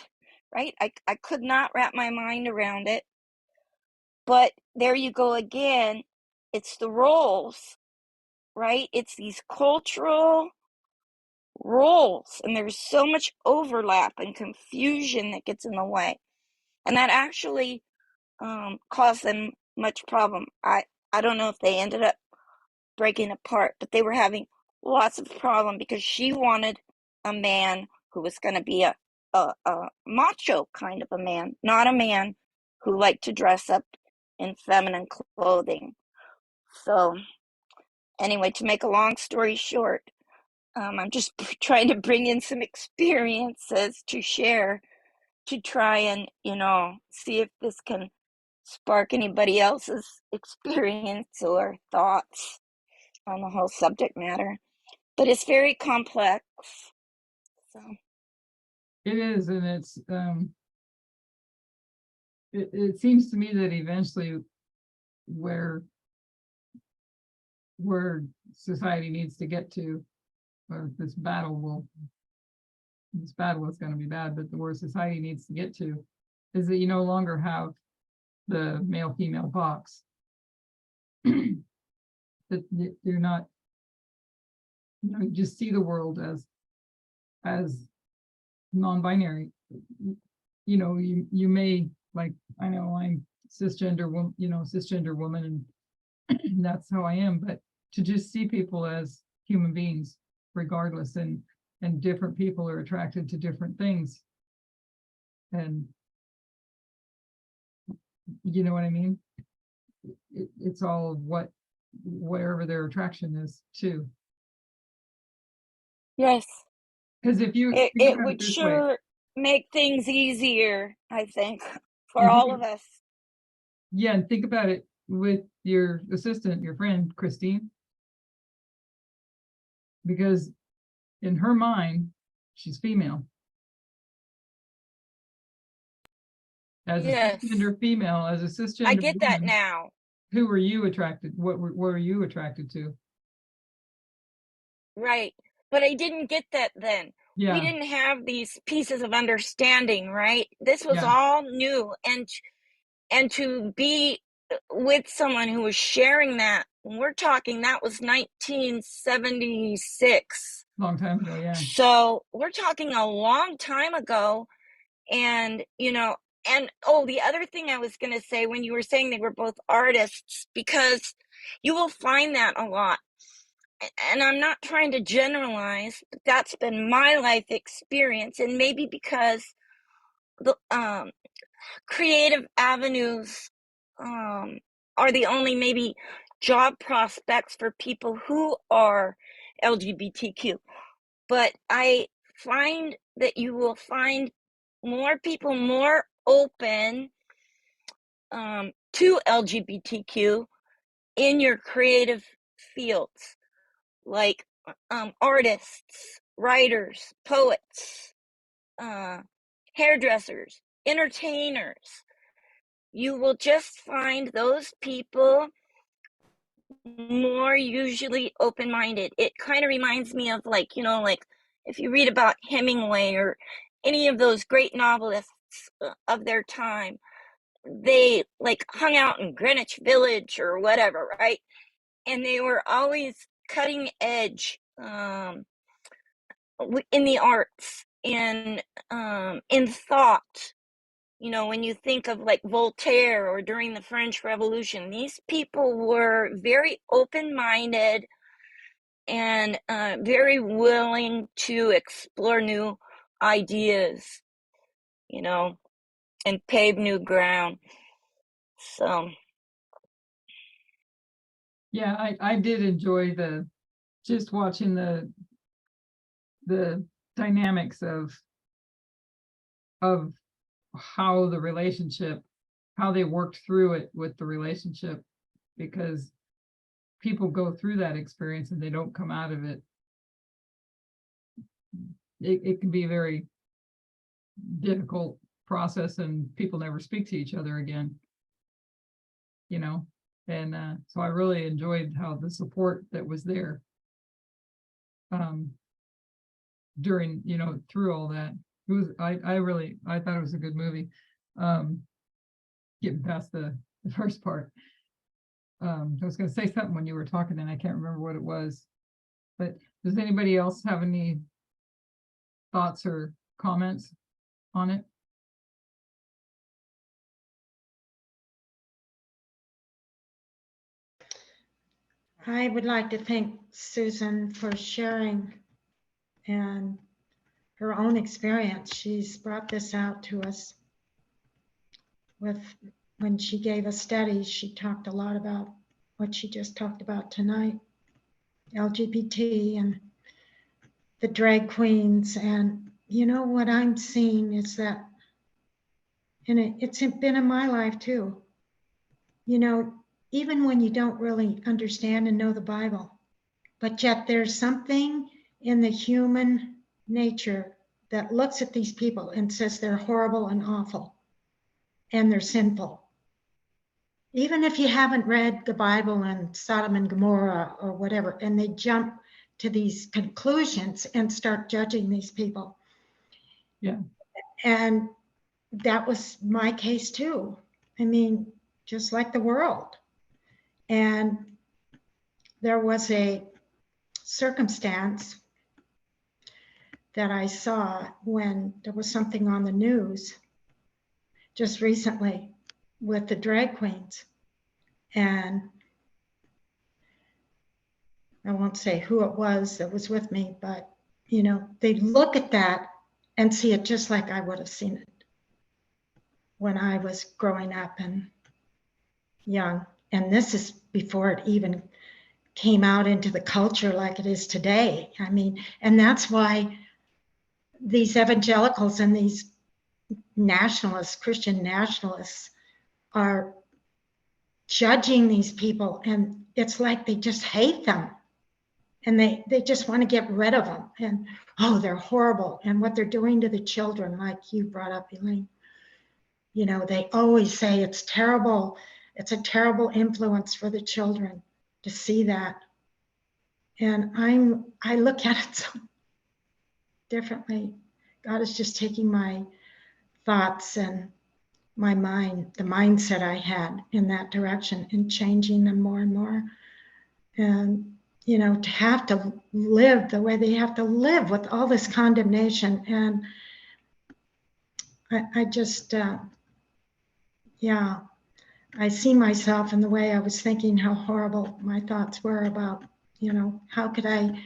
S4: right? I could not wrap my mind around it. But there you go again. It's the roles, right? It's these cultural roles, and there's so much overlap and confusion that gets in the way. And that actually caused them much problem. I don't know if they ended up breaking apart, but they were having lots of problem because she wanted a man who was going to be a macho kind of a man, not a man who liked to dress up in feminine clothing. So anyway, to make a long story short, I'm just trying to bring in some experiences to share to try and, see if this can spark anybody else's experience or thoughts on the whole subject matter. But it's very complex. So
S2: It is, and it's it seems to me that eventually where society needs to get to, or this battle is going to be bad, but where society needs to get to is that you no longer have the male female box. That you're not, you just see the world as non-binary. You may, like, I know I'm cisgender woman, and that's how I am, but to just see people as human beings regardless, and different people are attracted to different things, and you know what I mean. It's all whatever their attraction is too.
S4: yes,
S2: Because if you think
S4: it
S2: about it
S4: would
S2: this way,
S4: sure make things easier, I think, for
S2: and
S4: all of us.
S2: yeah, and think about it with your assistant, your friend Christine, because in her mind, she's female. As a
S4: Yes,
S2: cisgender female, as a
S4: I
S2: cisgender
S4: get that
S2: woman,
S4: now.
S2: who were you attracted? What were you attracted to?
S4: Right. But I didn't get that then. We
S2: Yeah,
S4: didn't have these pieces of understanding, right? This was
S2: yeah,
S4: all new, and to be with someone who was sharing that, we're talking that was 1976.
S2: long time ago, yeah.
S4: So we're talking a long time ago. And the other thing I was going to say, when you were saying they were both artists, because you will find that a lot, and I'm not trying to generalize, but that's been my life experience. And maybe because the creative avenues are the only maybe job prospects for people who are LGBTQ. But I find that you will find more people more open to LGBTQ in your creative fields, like artists, writers, poets, hairdressers, entertainers. You will just find those people more usually open-minded. It kind of reminds me of, like if you read about Hemingway or any of those great novelists of their time, they like hung out in Greenwich Village or whatever, right? And they were always cutting edge in the arts and in thought. When you think of like Voltaire or during the French Revolution, these people were very open-minded and very willing to explore new ideas, and pave new ground. So
S2: Yeah, I did enjoy just watching the dynamics of how how they worked through it with the relationship, because people go through that experience and they don't come out of it. It can be a very difficult process, and people never speak to each other again. you know, and so I really enjoyed how the support that was there during, you know, through all that. It was, I thought it was a good movie. Getting past the first part. I was going to say something when you were talking and I can't remember what it was, but does anybody else have any thoughts or comments on it?
S1: I would like to thank Susan for sharing and her own experience. She's brought this out to us with, when she gave us studies, she talked a lot about what she just talked about tonight, LGBT and the drag queens. And you know what I'm seeing is that, and it's been in my life too, you know, even when you don't really understand and know the Bible, but yet there's something in the human nature that looks at these people and says they're horrible and awful and they're sinful. Even if you haven't read the Bible and Sodom and Gomorrah or whatever, and they jump to these conclusions and start judging these people.
S2: Yeah.
S1: And that was my case too. I mean, just like the world. And there was a circumstance that I saw when there was something on the news just recently with the drag queens. And I won't say who it was that was with me, but you know, they look at that and see it just like I would have seen it when I was growing up and young. And this is before it even came out into the culture like it is today. I mean, and that's why these evangelicals and these nationalists, Christian nationalists, are judging these people, and it's like they just hate them and they just want to get rid of them, and oh, they're horrible, and what they're doing to the children, like you brought up, Elaine. You know, they always say it's terrible, it's a terrible influence for the children to see that. And I look at it so differently. God is just taking my thoughts and my mind, the mindset I had in that direction, and changing them more and more. And, you know, to have to live the way they have to live with all this condemnation. And I just, yeah, I see myself in the way I was thinking, how horrible my thoughts were about, you know, how could I,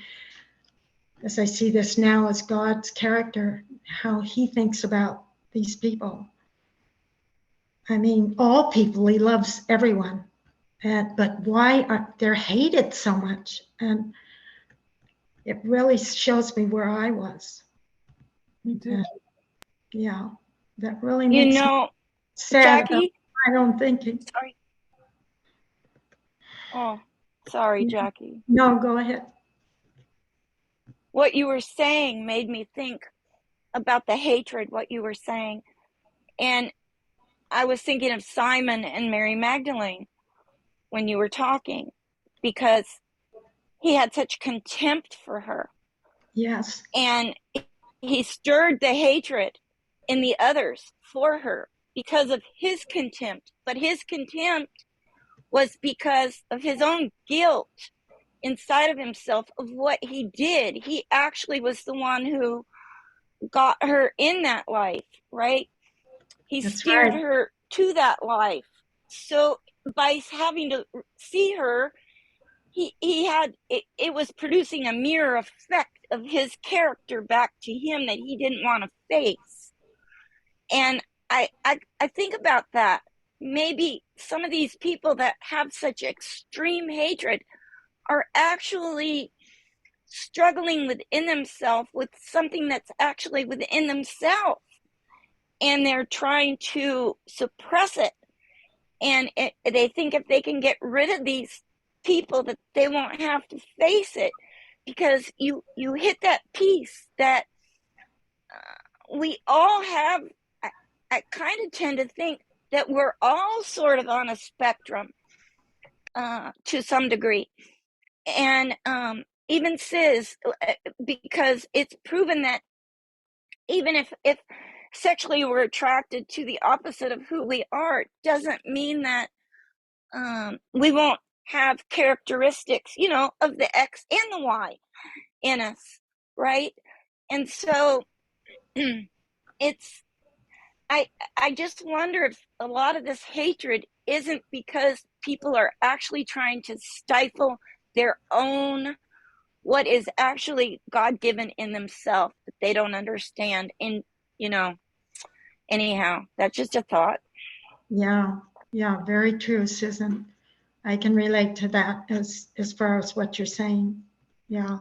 S1: as I see this now as God's character, how he thinks about these people. I mean, all people, he loves everyone. But why are they're hated so much? And it really shows me where I was.
S2: Me too.
S1: And, yeah, that really
S4: You
S1: makes me
S4: know,
S1: sad about
S4: Jackie,
S1: my own thinking.
S4: sorry. Oh, sorry, Jackie.
S1: No, go ahead.
S4: What you were saying made me think about the hatred, what you were saying. And I was thinking of Simon and Mary Magdalene when you were talking, because he had such contempt for her.
S1: Yes.
S4: And he stirred the hatred in the others for her because of his contempt. But his contempt was because of his own guilt inside of himself of what he did. He actually was the one who got her in that life, right? He
S1: That's
S4: steered
S1: right.
S4: her to that life. So by having to see her, he had it was producing a mirror effect of his character back to him that he didn't want to face. And I think about that. Maybe some of these people that have such extreme hatred are actually struggling within themselves with something that's actually within themselves, and they're trying to suppress it. And they think if they can get rid of these people that they won't have to face it, because you hit that piece that we all have. I kind of tend to think that we're all sort of on a spectrum to some degree. And even says, because it's proven that even if sexually we're attracted to the opposite of who we are, doesn't mean that we won't have characteristics, of the X and the Y in us, right? And so it's, I just wonder if a lot of this hatred isn't because people are actually trying to stifle their own, what is actually God given in themselves that they don't understand. And, anyhow, that's just a thought.
S1: Yeah, very true, Susan. I can relate to that as far as what you're saying. Yeah.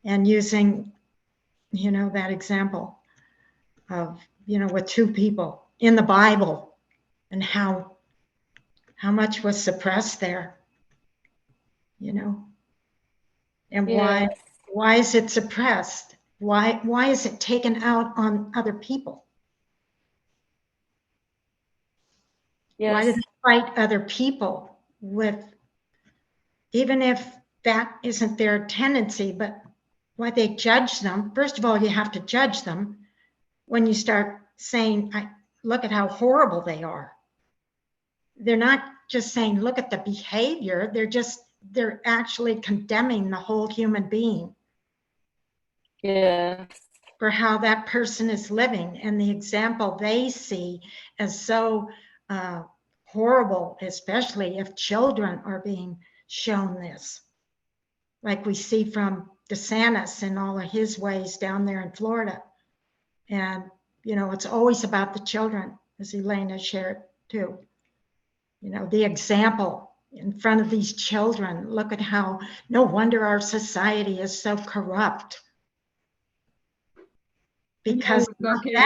S1: And using, that example of, with two people in the Bible and how much was suppressed there, and
S3: Yes.
S1: why is it suppressed? Why is it taken out on other people? Why do
S3: Yes.
S1: they fight other people with, even if that isn't their tendency, but why they judge them? First of all, you have to judge them when you start saying, look at how horrible they are. They're not just saying, look at the behavior. They're actually condemning the whole human being
S3: Yes.
S1: for how that person is living and the example they see as so horrible, especially if children are being shown this. Like we see from DeSantis and all of his ways down there in Florida. And, it's always about the children, as Elena shared too. The example in front of these children. Look at how, no wonder our society is so corrupt. Because
S2: okay.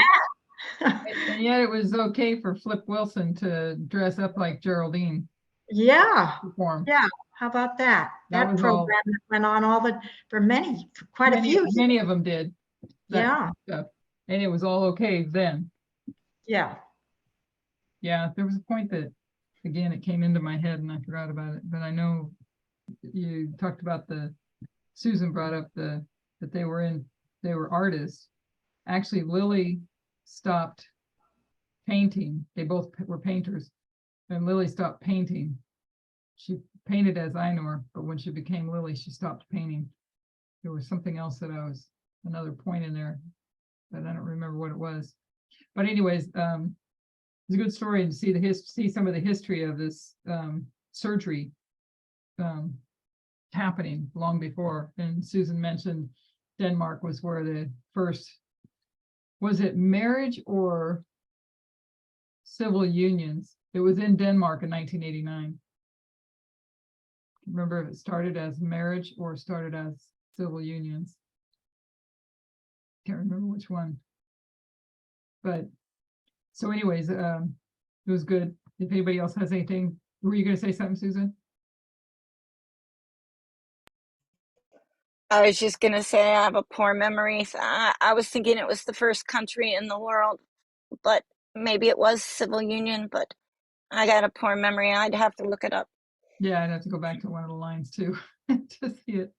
S2: And yet it was okay for Flip Wilson to dress up like Geraldine.
S1: Yeah.
S2: Perform.
S1: Yeah. How about that? That program that went on for quite a few years.
S2: Many of them did.
S1: Yeah.
S2: Stuff. And it was all okay then.
S1: Yeah.
S2: Yeah. There was a point that, again, it came into my head and I forgot about it. But I know you talked about Susan brought up that they were artists. Actually, Lily stopped painting. They both were painters. And Lily stopped painting. She painted as Ainur, but when she became Lily, she stopped painting. There was something else another point in there, but I don't remember what it was. But anyways, it's a good story and see some of the history of this surgery happening long before. And Susan mentioned Denmark was where the first, was it marriage or civil unions? It was in Denmark in 1989. Remember if it started as marriage or started as civil unions? Can't remember which one. But so anyways, it was good. If anybody else has anything, were you going to say something, Susan?
S4: I was just going to say I have a poor memory. So I was thinking it was the first country in the world, but maybe it was civil union, but I got a poor memory. I'd have to look it up.
S2: Yeah, I'd have to go back to one of the lines too to see it.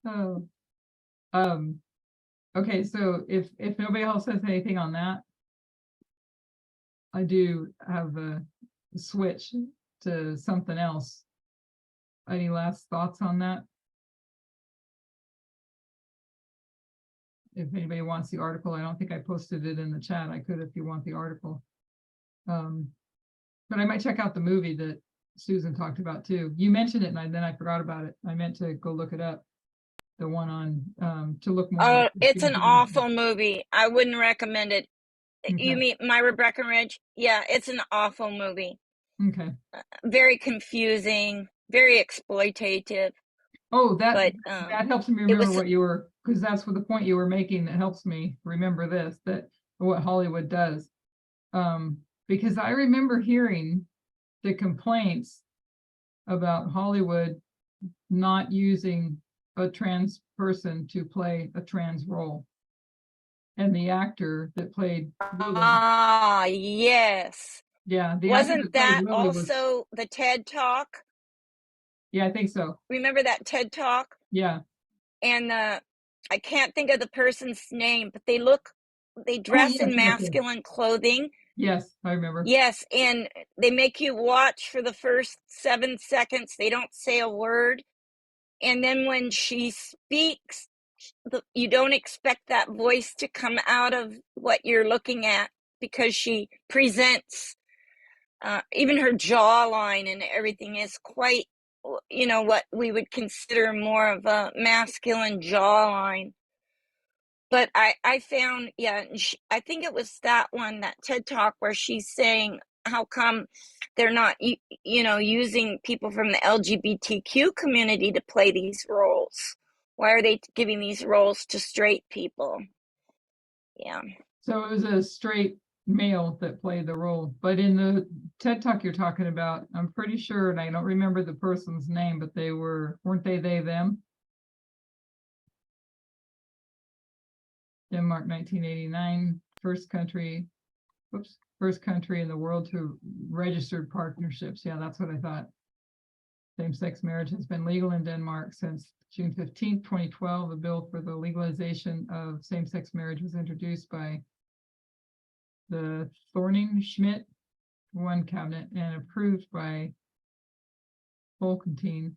S2: Oh, okay. So if nobody else has anything on that, I do have a switch to something else. Any last thoughts on that? If anybody wants the article, I don't think I posted it in the chat. I could if you want the article. But I might check out the movie that Susan talked about too. You mentioned it and then I forgot about it. I meant to go look it up. The one on to look more.
S4: It's an awful movie. I wouldn't recommend it. Okay. You mean Myra Breckenridge? Yeah, it's an awful movie.
S2: Okay.
S4: Very confusing, very exploitative.
S2: Oh, that helps me remember what you were, because that's what the point you were making that helps me remember this, that what Hollywood does. Because I remember hearing the complaints about Hollywood not using a trans person to play a trans role. And the actor that played Lily,
S4: yes.
S2: Yeah, the actor
S4: Wasn't
S2: that played
S4: that
S2: Willie was,
S4: also the TED Talk?
S2: yeah, I think so.
S4: Remember that TED Talk?
S2: Yeah.
S4: And I can't think of the person's name, but they
S2: Oh,
S4: dress
S2: yes,
S4: in
S2: yes, yes.
S4: masculine clothing.
S2: Yes, I remember.
S4: Yes, and they make you watch for the first 7 seconds. They don't say a word. And then when she speaks, you don't expect that voice to come out of what you're looking at, because she presents, even her jawline and everything is quite, what we would consider more of a masculine jawline. But I found, yeah, I think it was that one, that TED Talk, where she's saying, how come they're not, using people from the LGBTQ community to play these roles? Why are they giving these roles to straight people? Yeah.
S2: So it was a straight male that played the role. But in the TED Talk you're talking about, I'm pretty sure, and I don't remember the person's name, but weren't they, them? Denmark, 1989, first country in the world to registered partnerships. Yeah, that's what I thought. Same-sex marriage has been legal in Denmark since June 15th, 2012. A bill for the legalization of same-sex marriage was introduced by the Thorning-Schmidt one cabinet and approved by Folketing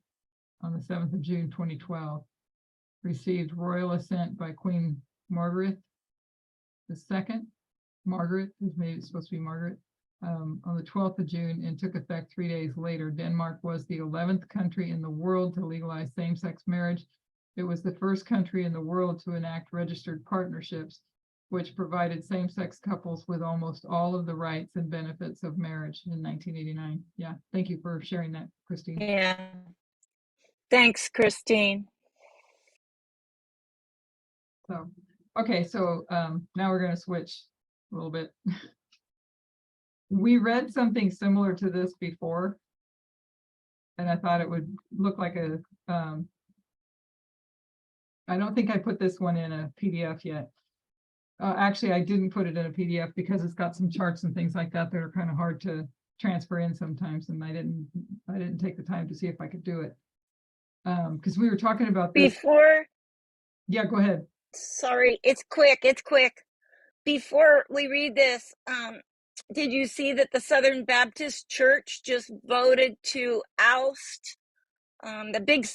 S2: on the 7th of June, 2012. Received royal assent by Queen Margaret II. Margaret, maybe it's supposed to be Margaret, on the 12th of June, and took effect 3 days later. Denmark was the 11th country in the world to legalize same-sex marriage. It was the first country in the world to enact registered partnerships, which provided same-sex couples with almost all of the rights and benefits of marriage in 1989. Yeah, thank you for sharing that, Christine.
S4: Yeah. Thanks, Christine.
S2: So, okay, so now we're going to switch a little bit. We read something similar to this before, and I thought it would look like a, I don't think I put this one in a PDF yet. Actually, I didn't put it in a PDF because it's got some charts and things like that that are kind of hard to transfer in sometimes, and I didn't take the time to see if I could do it. Because we were talking about this.
S4: Before,
S2: Yeah, go ahead.
S4: sorry, it's quick. Before we read this, did you see that the Southern Baptist Church just voted to oust the big,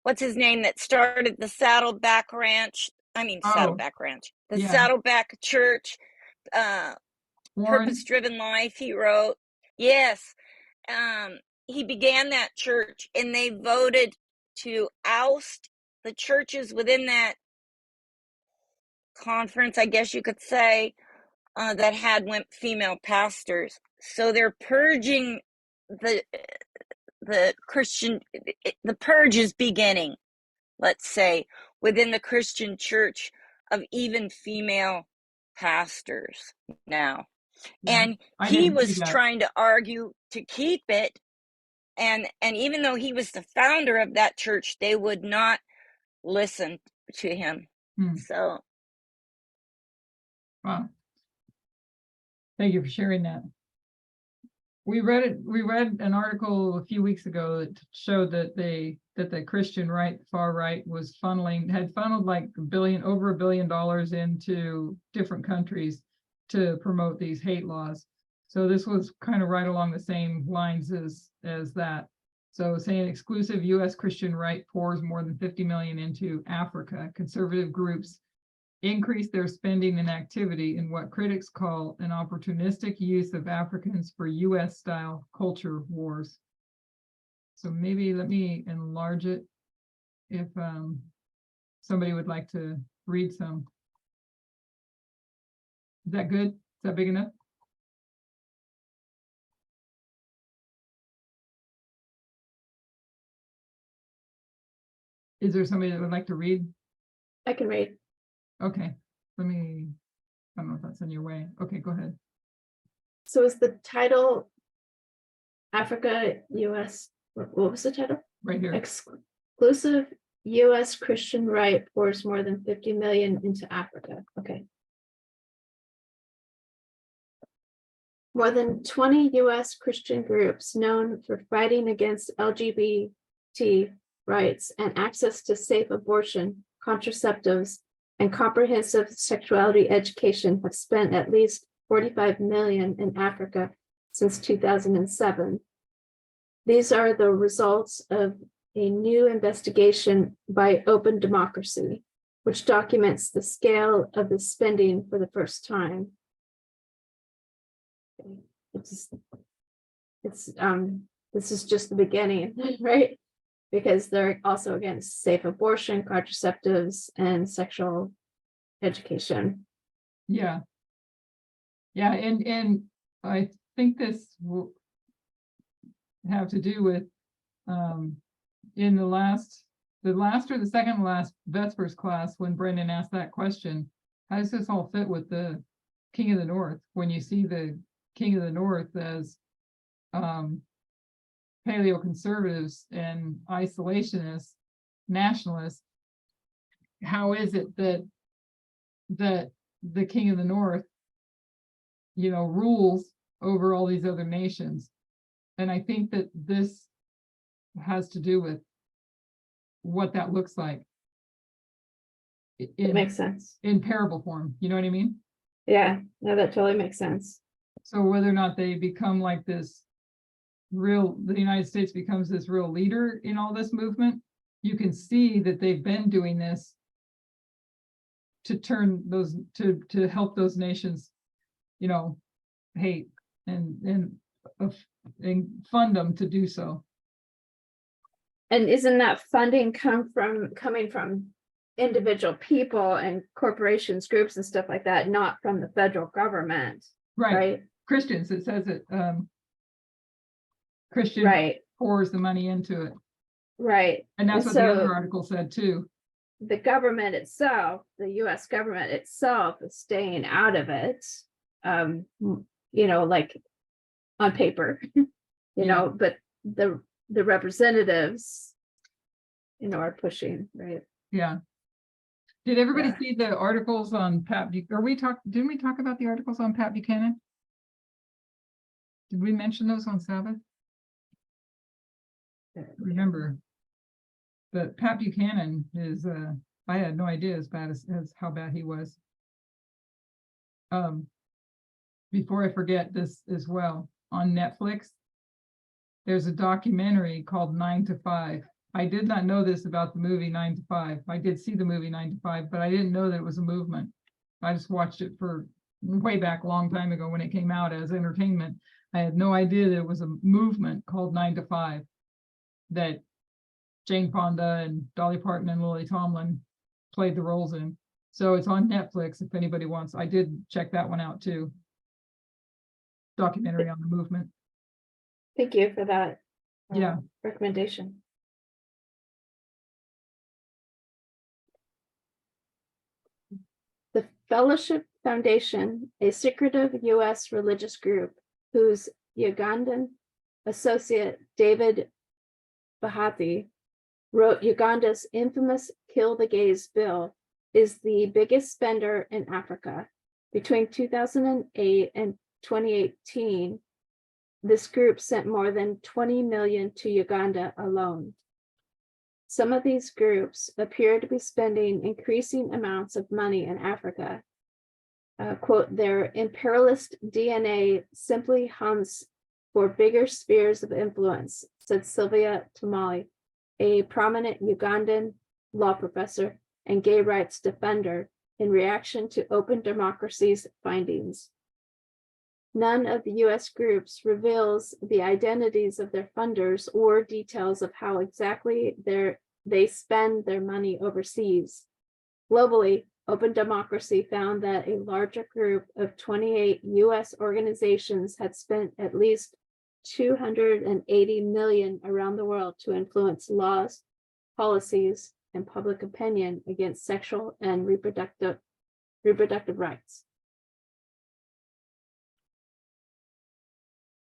S4: what's his name, that started the Saddleback Ranch? Saddleback Ranch, the
S2: yeah.
S4: Saddleback Church,
S2: Warren?
S4: Purpose-Driven Life, he wrote. Yes. He began that church, and they voted to oust the churches within that conference, I guess you could say, that had female pastors. So they're purging the Christian. The purge is beginning, let's say, within the Christian church of even female pastors now.
S2: Yeah,
S4: And
S2: I
S4: he
S2: didn't see
S4: was
S2: that.
S4: trying to argue to keep it. And even though he was the founder of that church, they would not listen to him. So,
S2: wow. Thank you for sharing that. We read an article a few weeks ago that showed that the Christian right, far right, had funneled like over $1 billion into different countries to promote these hate laws. So this was kind of right along the same lines as that. So saying exclusive US Christian right pours more than 50 million into Africa. Conservative groups increase their spending and activity in what critics call an opportunistic use of Africans for US-style culture wars. So maybe let me enlarge it if somebody would like to read some. Is that good? Is that big enough? Is there somebody that would like to read?
S3: I can read.
S2: Okay, I don't know if that's in your way. Okay, go ahead.
S3: So is the title Africa, US, what was the title?
S2: Right here.
S3: Exclusive US Christian right pours more than 50 million into Africa. Okay. More than 20 US Christian groups known for fighting against LGBT rights and access to safe abortion, contraceptives, and comprehensive sexuality education have spent at least 45 million in Africa since 2007. These are the results of a new investigation by Open Democracy, which documents the scale of the spending for the first time. This is just the beginning, right? Because they're also against safe abortion, contraceptives, and sexual education.
S2: Yeah. Yeah, and I think this will have to do with in the last or the second to last Vespers class, when Brendan asked that question, how does this all fit with the King of the North? When you see the King of the North as paleoconservatives and isolationists, nationalists, how is it that the King of the North, you know, rules over all these other nations? And I think that this has to do with what that looks like.
S3: It makes sense.
S2: In parable form, you know what I mean?
S3: Yeah, no, that totally makes sense.
S2: So whether or not they become like this the United States becomes this real leader in all this movement, you can see that they've been doing this to turn those, to help those nations, you know, hate and fund them to do so.
S3: And isn't that funding coming from individual people and corporations, groups and stuff like that, not from the federal government? Right.
S2: Christians, it says it, Christian
S3: right.
S2: pours the money into it.
S3: Right.
S2: And that's what the other article said too.
S3: The government itself, the US government itself, is staying out of it, you know, like on paper, you know, but the representatives, you know, are pushing, right?
S2: Yeah. Did everybody see the articles on Pat? Didn't we talk about the articles on Pat Buchanan? Did we mention those on Sabbath? Remember, but Pat Buchanan is, I had no idea as bad as how bad he was. Before I forget this as well, on Netflix, there's a documentary called 9 to 5. I did not know this about the movie 9 to 5. I did see the movie 9 to 5, but I didn't know that it was a movement. I just watched it for way back a long time ago when it came out as entertainment. I had no idea that it was a movement called 9 to 5 that Jane Fonda and Dolly Parton and Lily Tomlin played the roles in. So it's on Netflix if anybody wants. I did check that one out too. Documentary on the movement.
S3: Thank you for that recommendation. The Fellowship Foundation, a secretive US religious group whose Ugandan associate David Bahati wrote Uganda's infamous Kill the Gays bill, is the biggest spender in Africa. Between 2008 and 2018, this group sent more than 20 million to Uganda alone. Some of these groups appear to be spending increasing amounts of money in Africa. Quote, their imperialist DNA simply hunts for bigger spheres of influence, said Sylvia Tamale, a prominent Ugandan law professor and gay rights defender, in reaction to Open Democracy's findings. None of the US groups reveals the identities of their funders or details of how exactly they spend their money overseas. Globally, Open Democracy found that a larger group of 28 US organizations had spent at least 280 million around the world to influence laws, policies, and public opinion against sexual and reproductive rights.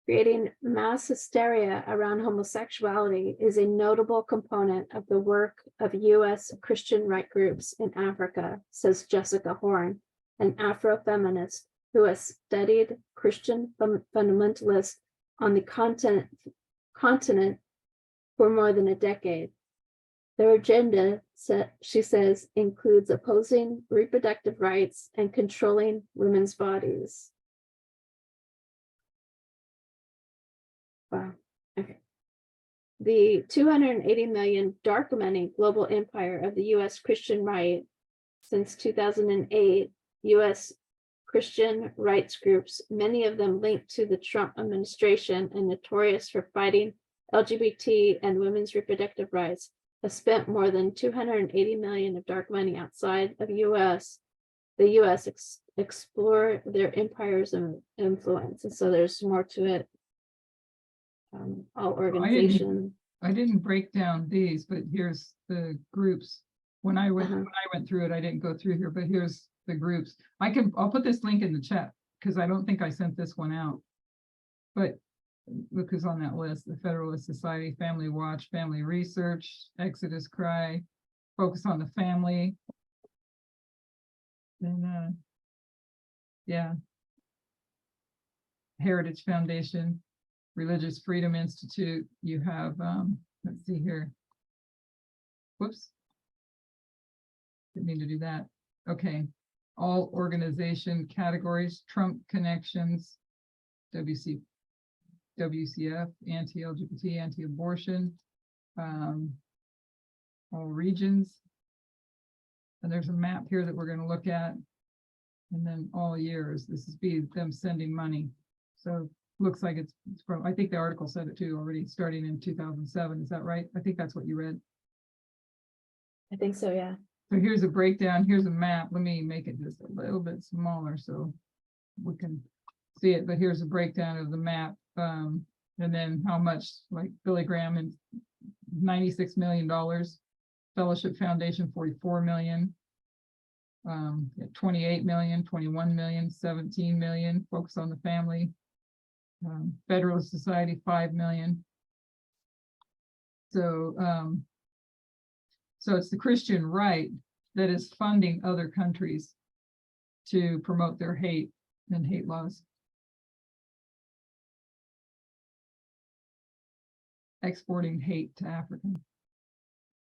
S3: Creating mass hysteria around homosexuality is a notable component of the work of US Christian right groups in Africa, says Jessica Horn, an Afrofeminist who has studied Christian fundamentalists on the continent for more than a decade. Their agenda, she says, includes opposing reproductive rights and controlling women's bodies. Wow. Okay. The 280 million dark money global empire of the US Christian right. Since 2008, US Christian rights groups, many of them linked to the Trump administration and notorious for fighting LGBT and women's reproductive rights, have spent more than 280 million of dark money outside of the US explore their empires of influence. And so there's more to it. All organizations.
S2: I didn't break down these, but here's the groups. When I went through it, I didn't go through here, but here's the groups. I'll put this link in the chat because I don't think I sent this one out. But look who's on that list: the Federalist Society, Family Watch, Family Research, Exodus Cry, Focus on the Family. And yeah. Heritage Foundation, Religious Freedom Institute. You have, let's see here. Whoops. Didn't mean to do that. Okay. All organization categories: Trump Connections, WCF, anti-LGBT, anti-abortion, all regions. And there's a map here that we're going to look at. And then all years, this is them sending money. So looks like it's from, I think the article said it too already, starting in 2007. Is that right? I think that's what you read.
S3: I think so, yeah.
S2: So here's a breakdown. Here's a map. Let me make it just a little bit smaller so we can see it. But here's a breakdown of the map. And then how much, like Billy Graham, and $96 million. Fellowship Foundation, 44 million. 28 million, 21 million, 17 million. Focus on the Family. Federalist Society, 5 million. So so it's the Christian right that is funding other countries to promote their hate and hate laws. Exporting hate to Africa.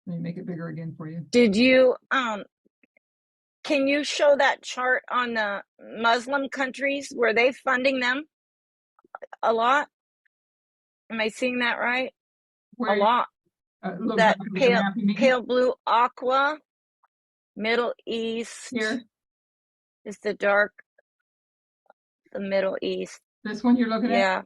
S2: Let me make it bigger again for you.
S4: Did you can you show that chart on the Muslim countries? Were they funding them a lot? Am I seeing that right?
S2: Where,
S4: a lot.
S2: Look
S4: That
S2: back at the map, you mean?
S4: pale blue aqua, Middle East
S2: Here,
S4: is the Middle East.
S2: this one you're looking at?
S4: Yeah.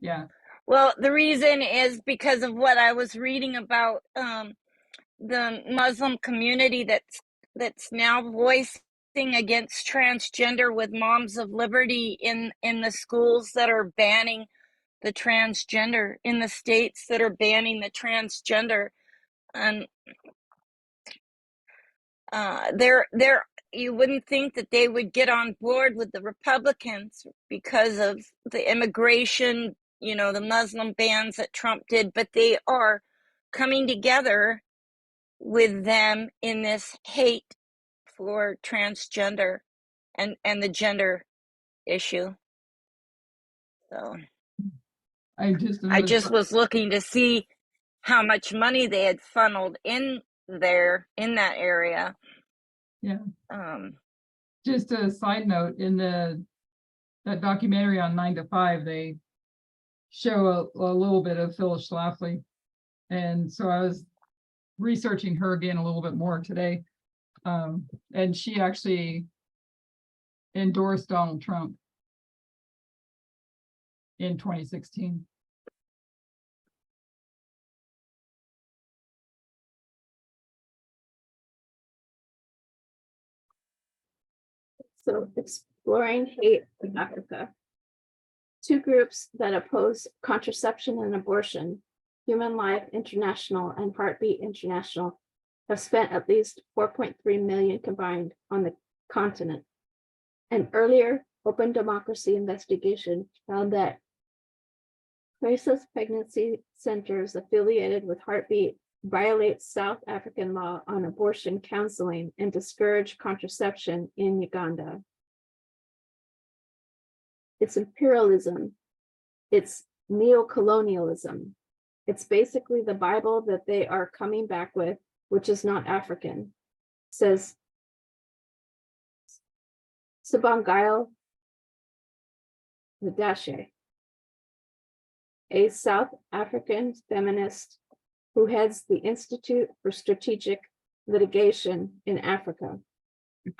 S2: Yeah.
S4: Well, the reason is because of what I was reading about the Muslim community that's now voicing against transgender, with Moms of Liberty in the schools that are banning the transgender, in the states that are banning the transgender. And you wouldn't think that they would get on board with the Republicans because of the immigration, the Muslim bans that Trump did, but they are coming together with them in this hate for transgender and the gender issue. So
S2: I just
S4: was looking to see how much money they had funneled in that area.
S2: Yeah. Just a side note, in that documentary on 9 to 5, they show a little bit of Phyllis Schlafly. And so I was researching her again a little bit more today. And she actually endorsed Donald Trump in 2016.
S3: So exploring hate in Africa. Two groups that oppose contraception and abortion, Human Life International and Heartbeat International, have spent at least 4.3 million combined on the continent. An earlier open democracy investigation found that crisis pregnancy centers affiliated with Heartbeat violate South African law on abortion counseling and discourage contraception in Uganda. it's imperialism, it's neocolonialism. It's basically the Bible that they are coming back with, which is not African. Says Sabangail Nadashe, a South African feminist who heads the Institute for Strategic Litigation in Africa,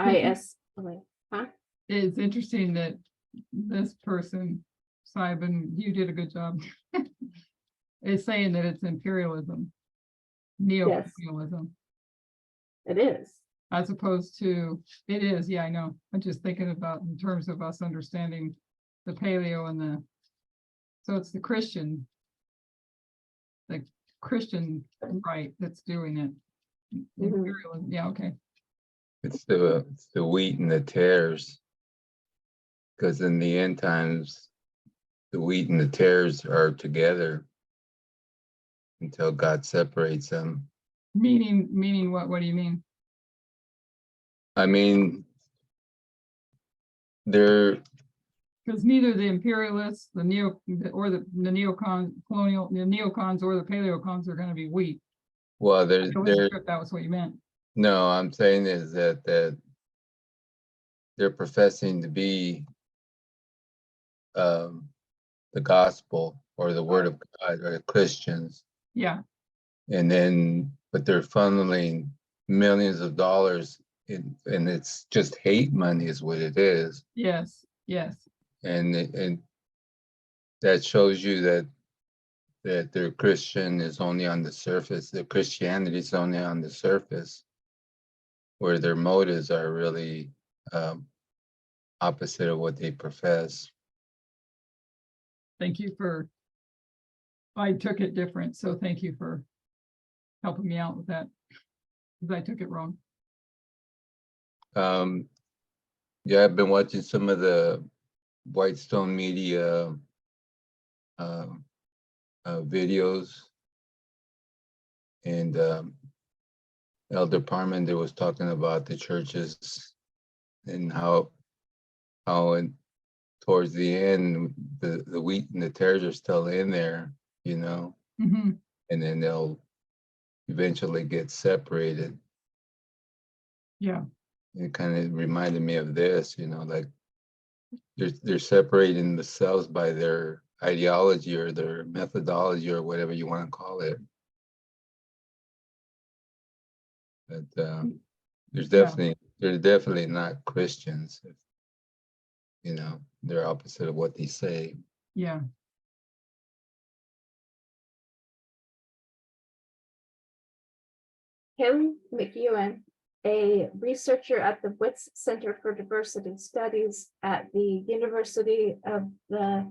S3: ISLA. Huh?
S2: It's interesting that this person, Simon, you did a good job, is saying that it's imperialism, neocolonialism,
S3: It is.
S2: as opposed to, it is, yeah, I know. I'm just thinking about in terms of us understanding the paleo and the, so it's the Christian right that's doing it. Imperialism, yeah, okay.
S5: It's the wheat and the tares. Because in the end times, the wheat and the tares are together until God separates them.
S2: Meaning what? What do you mean?
S5: I mean, they're
S2: Because neither the imperialists, the neocons, or the neocons or the paleocons are going to be wheat.
S5: well,
S2: I wasn't sure if that was what you meant.
S5: no, I'm saying is that they're professing to be the gospel or the word of God, or Christians,
S2: Yeah,
S5: but they're funneling millions of dollars in, and it's just hate money is what it is.
S2: yes.
S5: And that shows you that their Christian is only on the surface. Their Christianity is only on the surface, where their motives are really opposite of what they profess.
S2: Thank you I took it different, so thank you for helping me out with that, because I took it wrong.
S5: Yeah, I've been watching some of the Whitestone Media videos, and Elder Parmenter was talking about the churches and how towards the end the wheat and the tares are still in there,
S2: Mm-hmm.
S5: and then they'll eventually get separated.
S2: Yeah,
S5: It kind of reminded me of this, like they're separating themselves by their ideology or their methodology or whatever you want to call it. But they're definitely not Christians. They're opposite of what they say.
S2: yeah.
S3: Haley McEwen, a researcher at the Wits Center for Diversity Studies at the University of the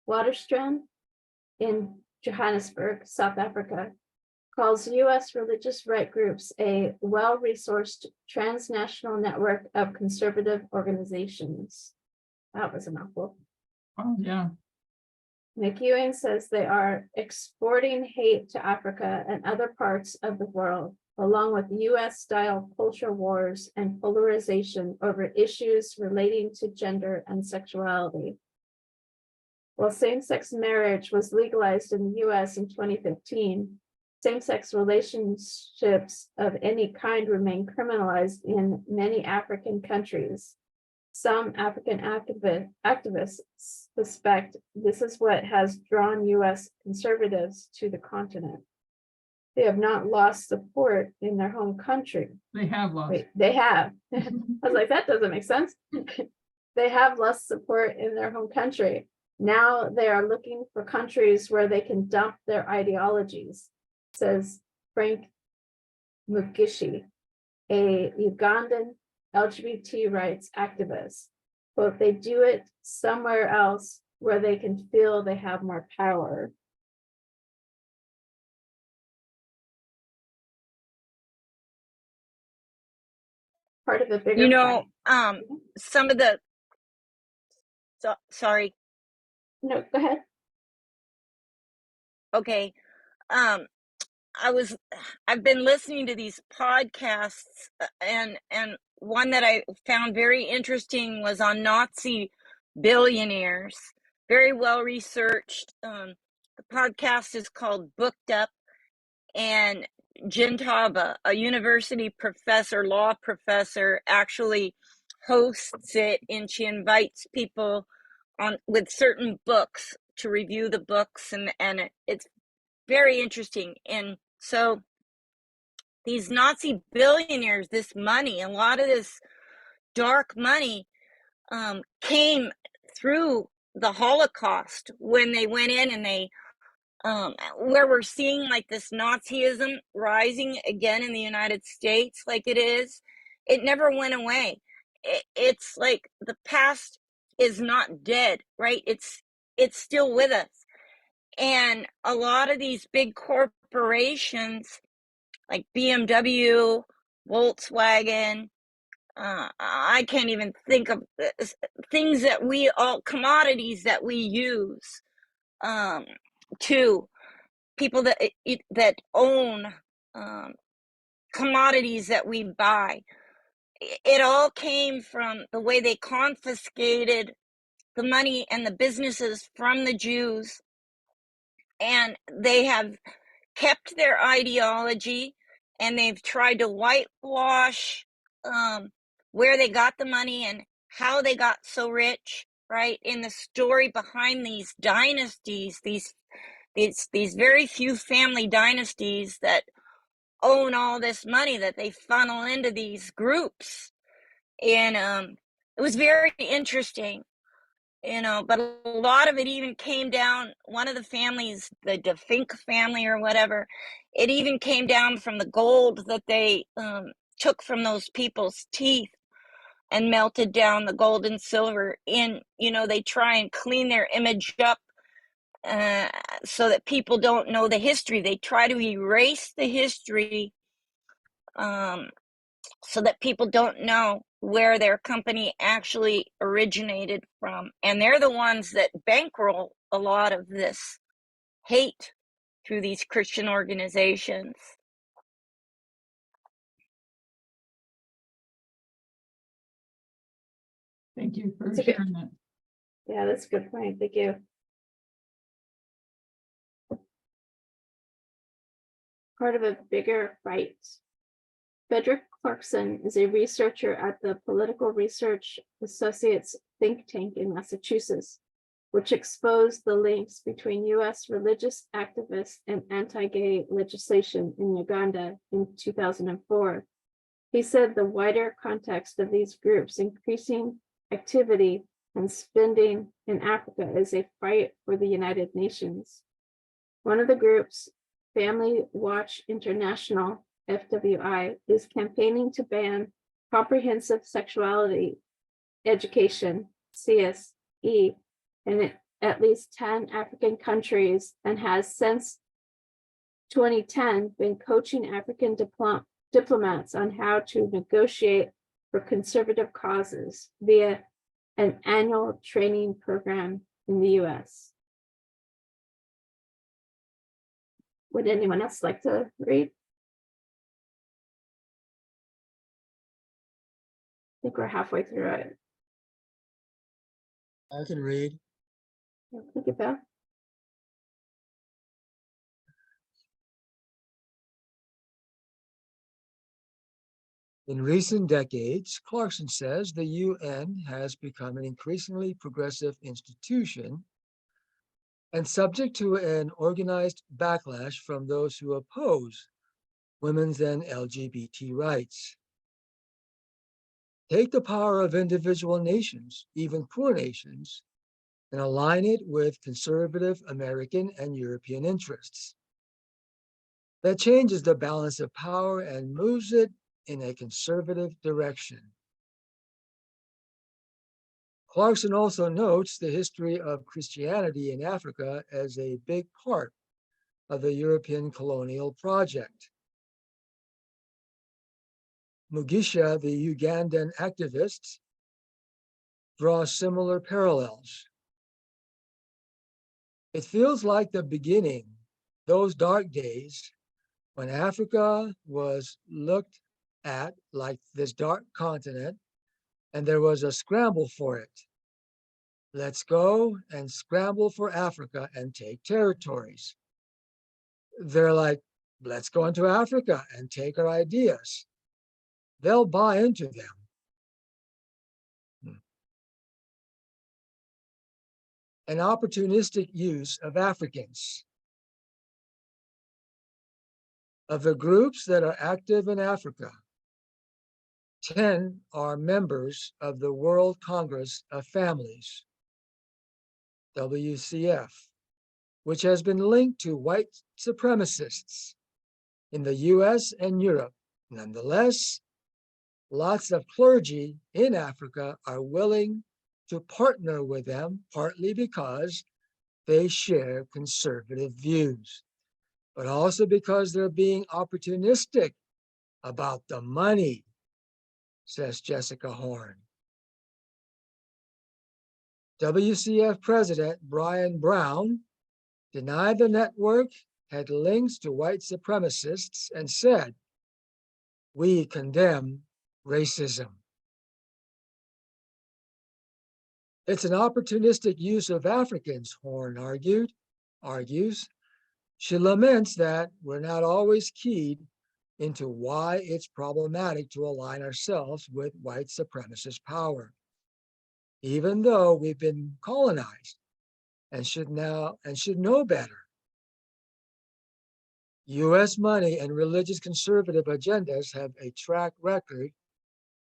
S3: Witwatersrand in Johannesburg, South Africa, calls U.S. religious right groups a well-resourced transnational network of conservative organizations. That was a mouthful.
S2: Oh, yeah.
S3: McEwen says they are exporting hate to Africa and other parts of the world, along with US-style culture wars and polarization over issues relating to gender and sexuality. While same-sex marriage was legalized in the US in 2015, same-sex relationships of any kind remain criminalized in many African countries. Some African activists suspect this is what has drawn US conservatives to the continent. They have not lost support in their home country.
S2: They have lost.
S3: Wait, they have. I was like, that doesn't make sense. They have lost support in their home country. Now they are looking for countries where they can dump their ideologies, says Frank Mugishi, a Ugandan LGBT rights activists. Quote, they do it somewhere else where they can feel they have more power. Part of a bigger plan.
S4: Some of the sorry.
S3: No, go ahead.
S4: Okay. I've been listening to these podcasts, and one that I found very interesting was on Nazi billionaires. Very well researched. The podcast is called Booked Up, and Jen Taba, a university professor, law professor, actually hosts it, and she invites people on with certain books to review the books, and it's very interesting. And so these Nazi billionaires, this money, a lot of this dark money came through the Holocaust when they went in and they where we're seeing like this Nazism rising again in the United States, like it never went away. It's like the past is not dead, right? It's still with us. And a lot of these big corporations like BMW, Volkswagen, I can't even think of things that commodities that we use, to people that own commodities that we buy. It all came from the way they confiscated the money and the businesses from the Jews, and they have kept their ideology, and they've tried to whitewash where they got the money and how they got so rich, right? In the story behind these dynasties, these very few family dynasties that own all this money that they funnel into these groups. And it was very interesting, but a lot of it even came down, one of the families, the DeFink family or whatever, it even came down from the gold that they took from those people's teeth and melted down the gold and silver in, they try and clean their image up so that people don't know the history. They try to erase the history so that people don't know where their company actually originated from. And they're the ones that bankroll a lot of this hate through these Christian organizations.
S2: Thank you for
S3: That's a good-
S2: sharing that.
S3: Yeah, that's a good point. Thank you. Part of a bigger fight. Frederick Clarkson is a researcher at the Political Research Associates think tank in Massachusetts, which exposed the links between US religious activists and anti-gay legislation in Uganda in 2004. He said the wider context of these groups' increasing activity and spending in Africa is a fight for the United Nations. One of the groups, Family Watch International, FWI, is campaigning to ban comprehensive sexuality education, CSE, in at least 10 African countries, and has since 2010 been coaching African diplomats on how to negotiate for conservative causes via an annual training program in the US. Would anyone else like to read? I think we're halfway through it.
S6: I can read.
S3: Thank you, Bill.
S6: In recent decades, Clarkson says the UN has become an increasingly progressive institution and subject to an organized backlash from those who oppose women's and LGBT rights. Take the power of individual nations, even poor nations, and align it with conservative American and European interests. That changes the balance of power and moves it in a conservative direction. Clarkson also notes the history of Christianity in Africa as a big part of the European colonial project. Mugisha, the Ugandan activist, draws similar parallels. It feels like the beginning, those dark days when Africa was looked at, like this dark continent, and there was a scramble for it. Let's go and scramble for Africa and take territories. They're like, let's go into Africa and take our ideas. They'll buy into them. An opportunistic use of Africans. Of the groups that are active in Africa, 10 are members of the World Congress of Families, WCF, which has been linked to white supremacists in the US and Europe. Nonetheless, lots of clergy in Africa are willing to partner with them, partly because they share conservative views, but also because they're being opportunistic about the money, says Jessica Horn. WCF President Brian Brown denied the network had links to white supremacists and said, "We condemn racism." It's an opportunistic use of Africans, Horn argues. She laments that we're not always keyed into why it's problematic to align ourselves with white supremacist power, even though we've been colonized and should know better. US money and religious conservative agendas have a track record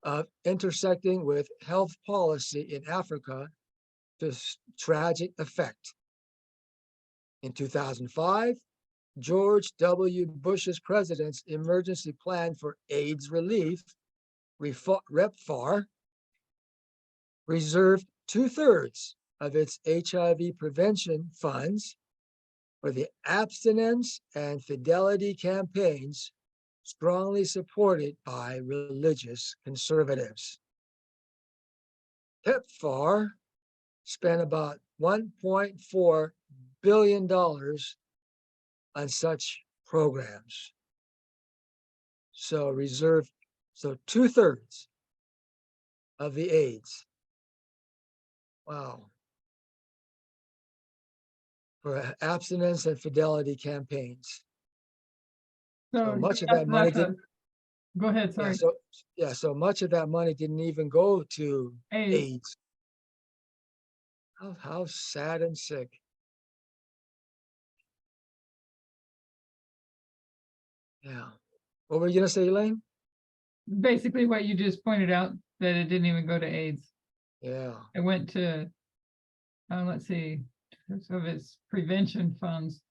S6: of intersecting with health policy in Africa to tragic effect. In 2005, George W. Bush's president's emergency plan for AIDS relief, REPFAR, reserved 2/3 of its HIV prevention funds for the abstinence and fidelity campaigns strongly supported by religious conservatives. PEPFAR spent about $1.4 billion on such programs. So 2/3 of the AIDS. Wow. For abstinence and fidelity campaigns. So much of that money didn't.
S2: Go ahead, sorry.
S6: So much of that money didn't even go to AIDS. How sad and sick. Yeah. What were you gonna say, Elaine?
S2: Basically what you just pointed out, that it didn't even go to AIDS.
S6: Yeah.
S2: It went to, let's see, of its prevention funds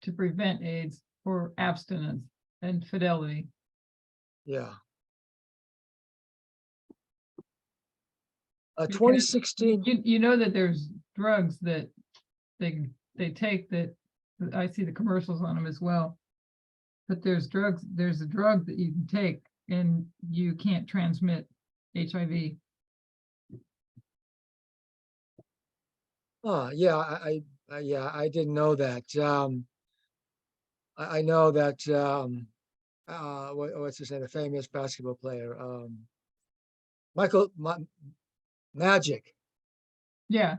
S2: to prevent AIDS for abstinence and fidelity.
S6: Yeah.
S2: Because
S6: 2016.
S2: You know that there's drugs that they take that I see the commercials on them as well. But there's a drug that you can take and you can't transmit HIV.
S6: Yeah, I didn't know that. I know that what's his name, the famous basketball player, Magic
S2: Yeah,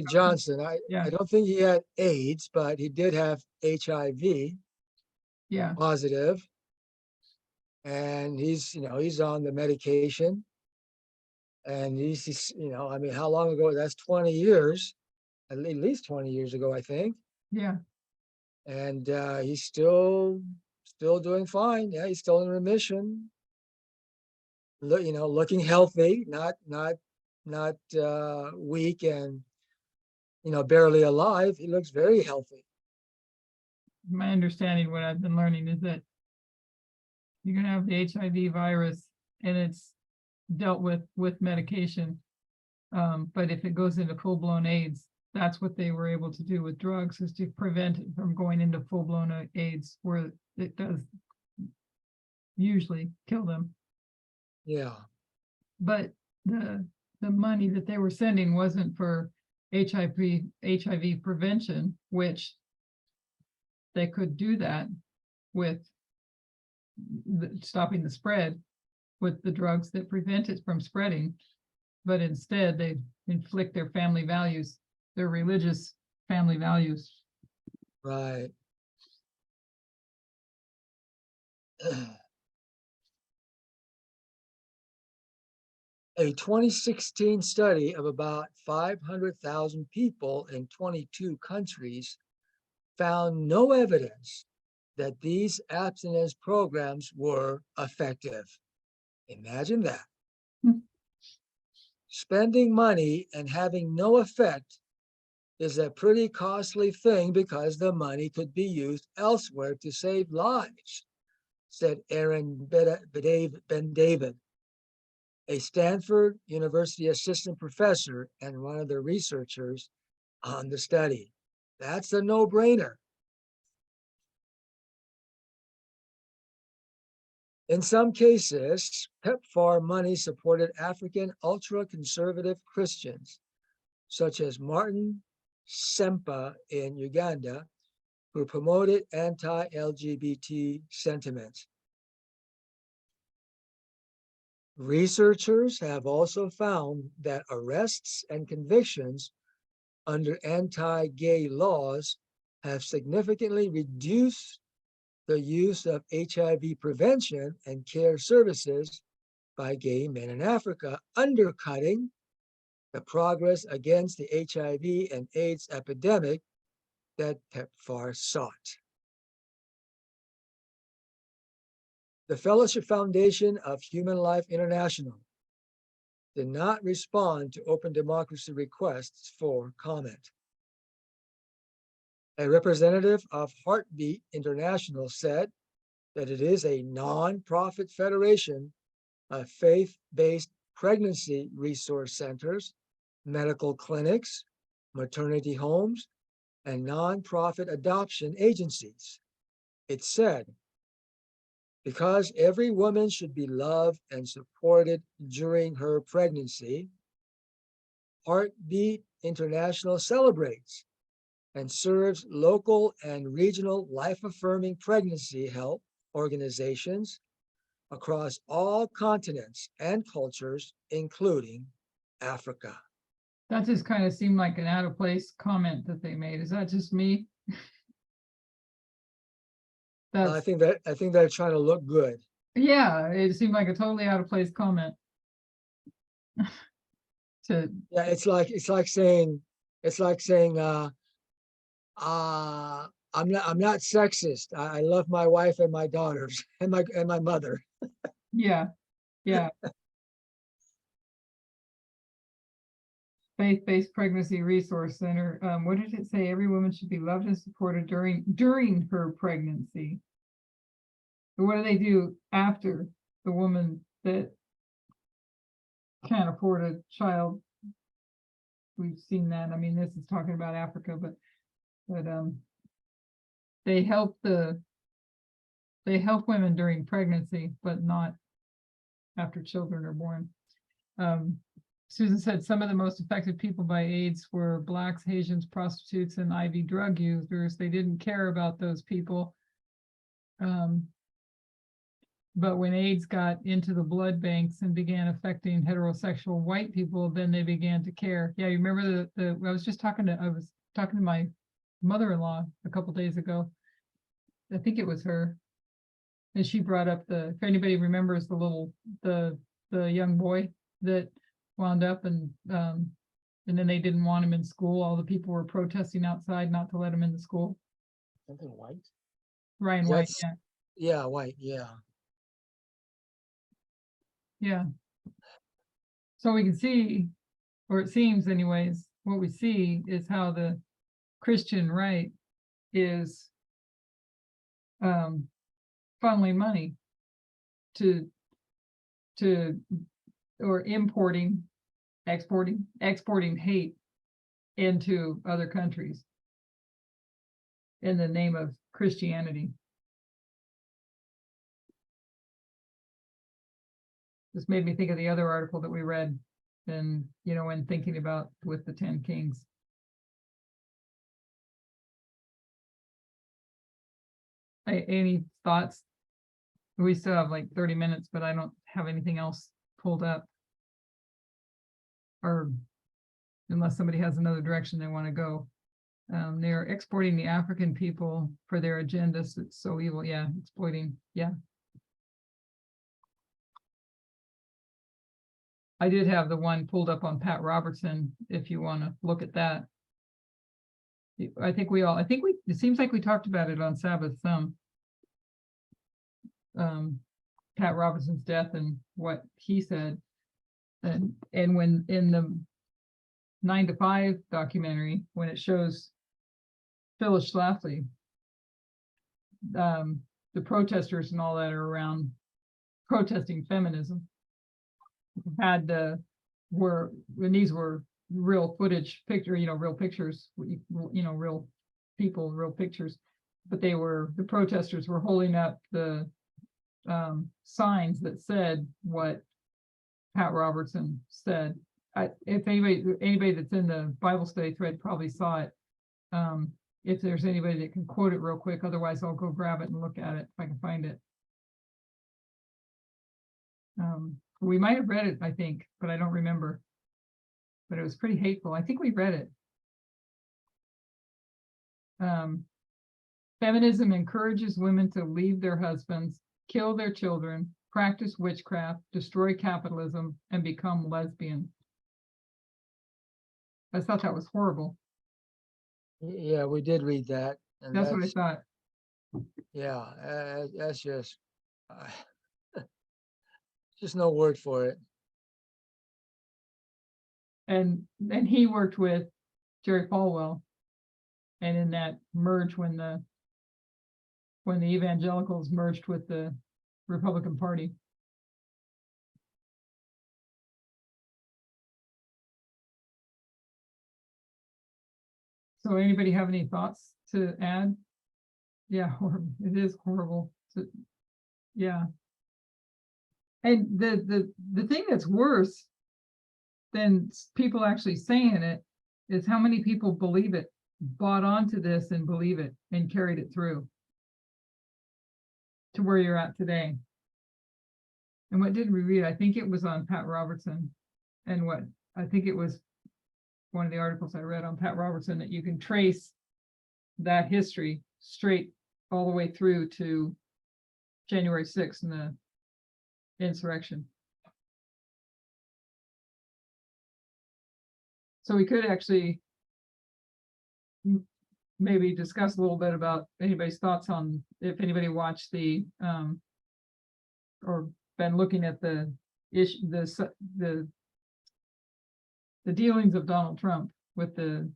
S6: Johnson. I
S2: yeah,
S6: don't think he had AIDS, but he did have HIV
S2: yeah.
S6: positive, and he's on the medication, and he's I mean, how long ago? That's 20 years, at least 20 years ago, I think.
S2: Yeah.
S6: And he's still doing fine. Yeah, he's still in remission. Looking healthy, not weak and barely alive. He looks very healthy.
S2: My understanding, what I've been learning, is that you can have the HIV virus and it's dealt with medication. But if it goes into full-blown AIDS, that's what they were able to do with drugs, is to prevent it from going into full-blown AIDS, where it does usually kill them.
S6: Yeah.
S2: But the money that they were sending wasn't for HIV prevention, which they could do that with stopping the spread with the drugs that prevent it from spreading, but instead they inflict their family values, their religious family values.
S6: Right. A 2016 study of about 500,000 people in 22 countries found no evidence that these abstinence programs were effective. Imagine that.
S2: Hmm.
S6: Spending money and having no effect is a pretty costly thing because the money could be used elsewhere to save lives, said Aaron Ben David, a Stanford University assistant professor and one of the researchers on the study. That's a no-brainer. In some cases, PEPFAR money supported African ultra-conservative Christians, such as Martin Sempa in Uganda, who promoted anti-LGBT sentiments. Researchers have also found that arrests and convictions under anti-gay laws have significantly reduced the use of HIV prevention and care services by gay men in Africa, undercutting the progress against the HIV and AIDS epidemic that PEPFAR sought. The Fellowship Foundation of Human Life International did not respond to open democracy requests for comment. A representative of Heartbeat International said that it is a non-profit federation of faith-based pregnancy resource centers, medical clinics, maternity homes, and non-profit adoption agencies. It said, because every woman should be loved and supported during her pregnancy, Heartbeat International celebrates and serves local and regional life-affirming pregnancy health organizations across all continents and cultures, including Africa.
S2: That just kind of seemed like an out of place comment that they made. Is that just me?
S6: I think they're trying to look good.
S2: Yeah, it seemed like a totally out of place comment.
S6: Yeah, it's like saying I'm not sexist. I love my wife and my daughters and my mother.
S2: Yeah. Faith-based pregnancy resource center. What did it say? Every woman should be loved and supported during her pregnancy. But what do they do after the woman that can't afford a child? We've seen that. I mean, this is talking about Africa, but they help women during pregnancy, but not after children are born. Susan said some of the most affected people by AIDS were Blacks, Asians, prostitutes, and IV drug users. They didn't care about those people. But when AIDS got into the blood banks and began affecting heterosexual white people, then they began to care. Yeah, you remember I was talking to my mother-in-law a couple days ago. I think it was her. And she brought up if anybody remembers the young boy that wound up and then they didn't want him in school. All the people were protesting outside not to let him in the school.
S6: Something white?
S2: Ryan White, yeah.
S6: Yeah, white, yeah.
S2: Yeah. So we can see, or it seems anyways, what we see is how the Christian right is funneling money to or exporting hate into other countries in the name of Christianity. This made me think of the other article that we read and, when thinking about with the 10 Kings. Any thoughts We still have like 30 minutes, but I don't have anything else pulled up. Or unless somebody has another direction they want to go. They are exporting the African people for their agendas. It's so evil. Yeah, exploiting. Yeah. I did have the one pulled up on Pat Robertson, if you want to look at that. It seems like we talked about it on Sabbath some. Pat Robertson's death and what he said. And when in the 9 to 5 documentary, when it shows Phyllis Schlafly, the protesters and all that are around protesting feminism, had when these were real footage picture, real pictures, real people, real pictures, but the protesters were holding up the signs that said what Pat Robertson said. If anybody that's in the Bible study thread probably saw it. If there's anybody that can quote it real quick, otherwise I'll go grab it and look at it if I can find it. We might have read it, I think, but I don't remember. But it was pretty hateful. I think we read it. Feminism encourages women to leave their husbands, kill their children, practice witchcraft, destroy capitalism, and become lesbian. I thought that was horrible.
S6: Yeah, we did read that. And
S2: That's what I thought.
S6: Yeah, that's just no word for it.
S2: And he worked with Jerry Falwell, and in that merge when the evangelicals merged with the Republican Party. So anybody have any thoughts to add? Yeah, it is horrible. Yeah. And the thing that's worse than people actually saying it is how many people believe it, bought onto this and believe it and carried it through to where you're at today. And what did we read? I think it was on Pat Robertson, and I think it was one of the articles I read on Pat Robertson, that you can trace that history straight all the way through to January 6th and the insurrection. So we could actually maybe discuss a little bit about anybody's thoughts on, if anybody watched the or been looking at the issue, the dealings of Donald Trump with the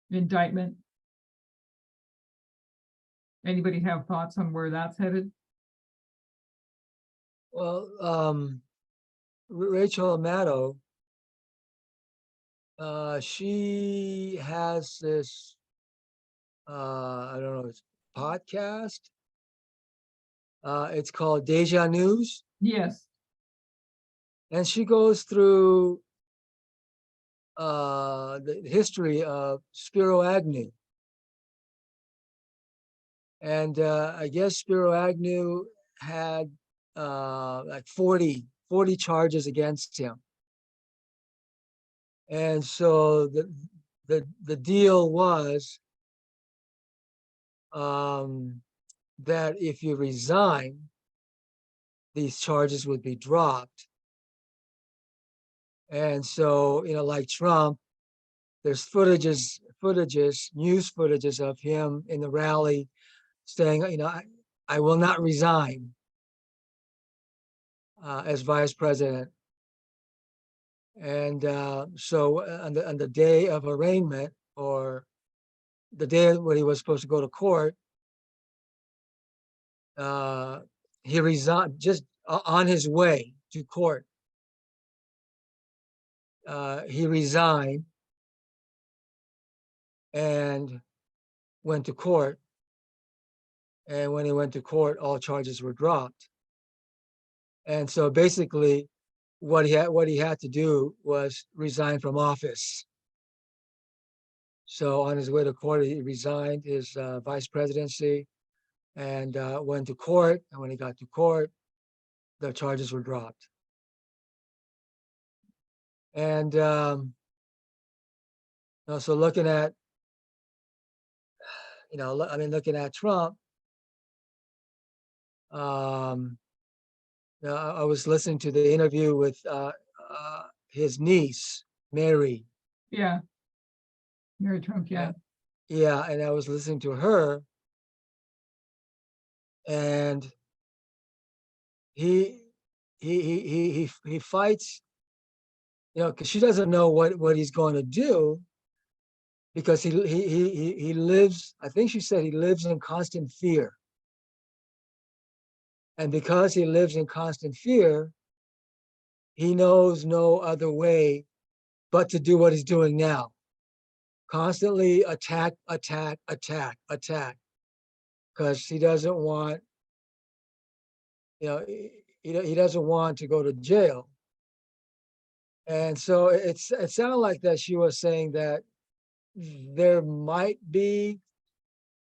S2: indictment. Anybody have thoughts on where that's headed?
S6: Well, Rachel Amato, she has this, I don't know, it's podcast. It's called Deja News.
S2: Yes.
S6: And she goes through the history of Spiro Agnew. And I guess Spiro Agnew had like 40 charges against him. And so the deal was that if you resign, these charges would be dropped. And so, like Trump, there's news footages of him in the rally saying, I will not resign as vice president. And so on the day of arraignment, or the day when he was supposed to go to court, he resigned just on his way to court. He resigned and went to court. And when he went to court, all charges were dropped. And so basically, what he had to do was resign from office. So on his way to court, he resigned his vice presidency, and went to court. And when he got to court, the charges were dropped. And so looking at, looking at Trump, I was listening to the interview with his niece, Mary.
S2: Yeah. Mary Trump, yeah.
S6: Yeah, and I was listening to her, and he fights, because she doesn't know what he's going to do, because he lives. I think she said he lives in constant fear, and because he lives in constant fear, he knows no other way but to do what he's doing now. Constantly attack, because he doesn't want, he doesn't want to go to jail. And so it sounded like that she was saying that there might be,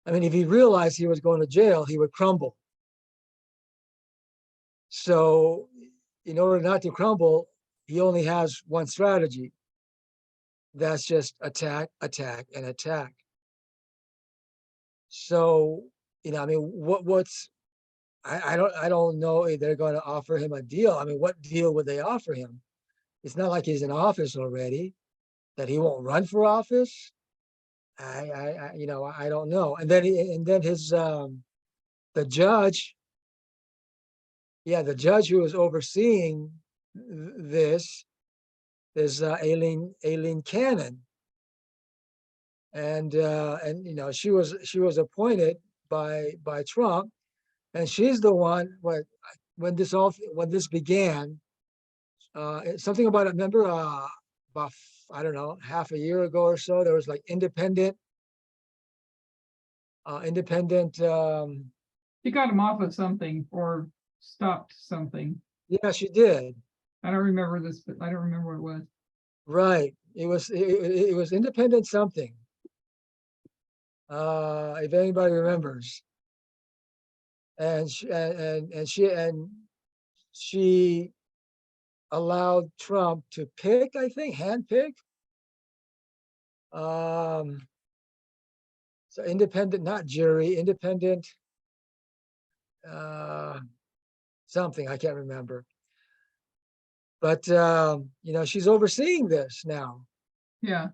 S6: if he realized he was going to jail, he would crumble. So in order not to crumble, he only has one strategy. That's just attack, and attack. So, what's, I don't know if they're going to offer him a deal. What deal would they offer him? It's not like he's in office already, that he won't run for office. I don't know. And then his the judge, the judge who was overseeing this is Aileen Cannon, and she was appointed by Trump, and she's the one when this began. Something about it. Remember, about, I don't know, half a year ago or so, there was like independent.
S2: She got him off of something or stopped something.
S6: Yeah, she did.
S2: I don't remember this, but I don't remember what it was.
S6: Right. It was independent something. If anybody remembers. And she allowed Trump to pick, I think, handpick. So independent, not jury, independent, something, I can't remember. But she's overseeing this now.
S2: Yeah.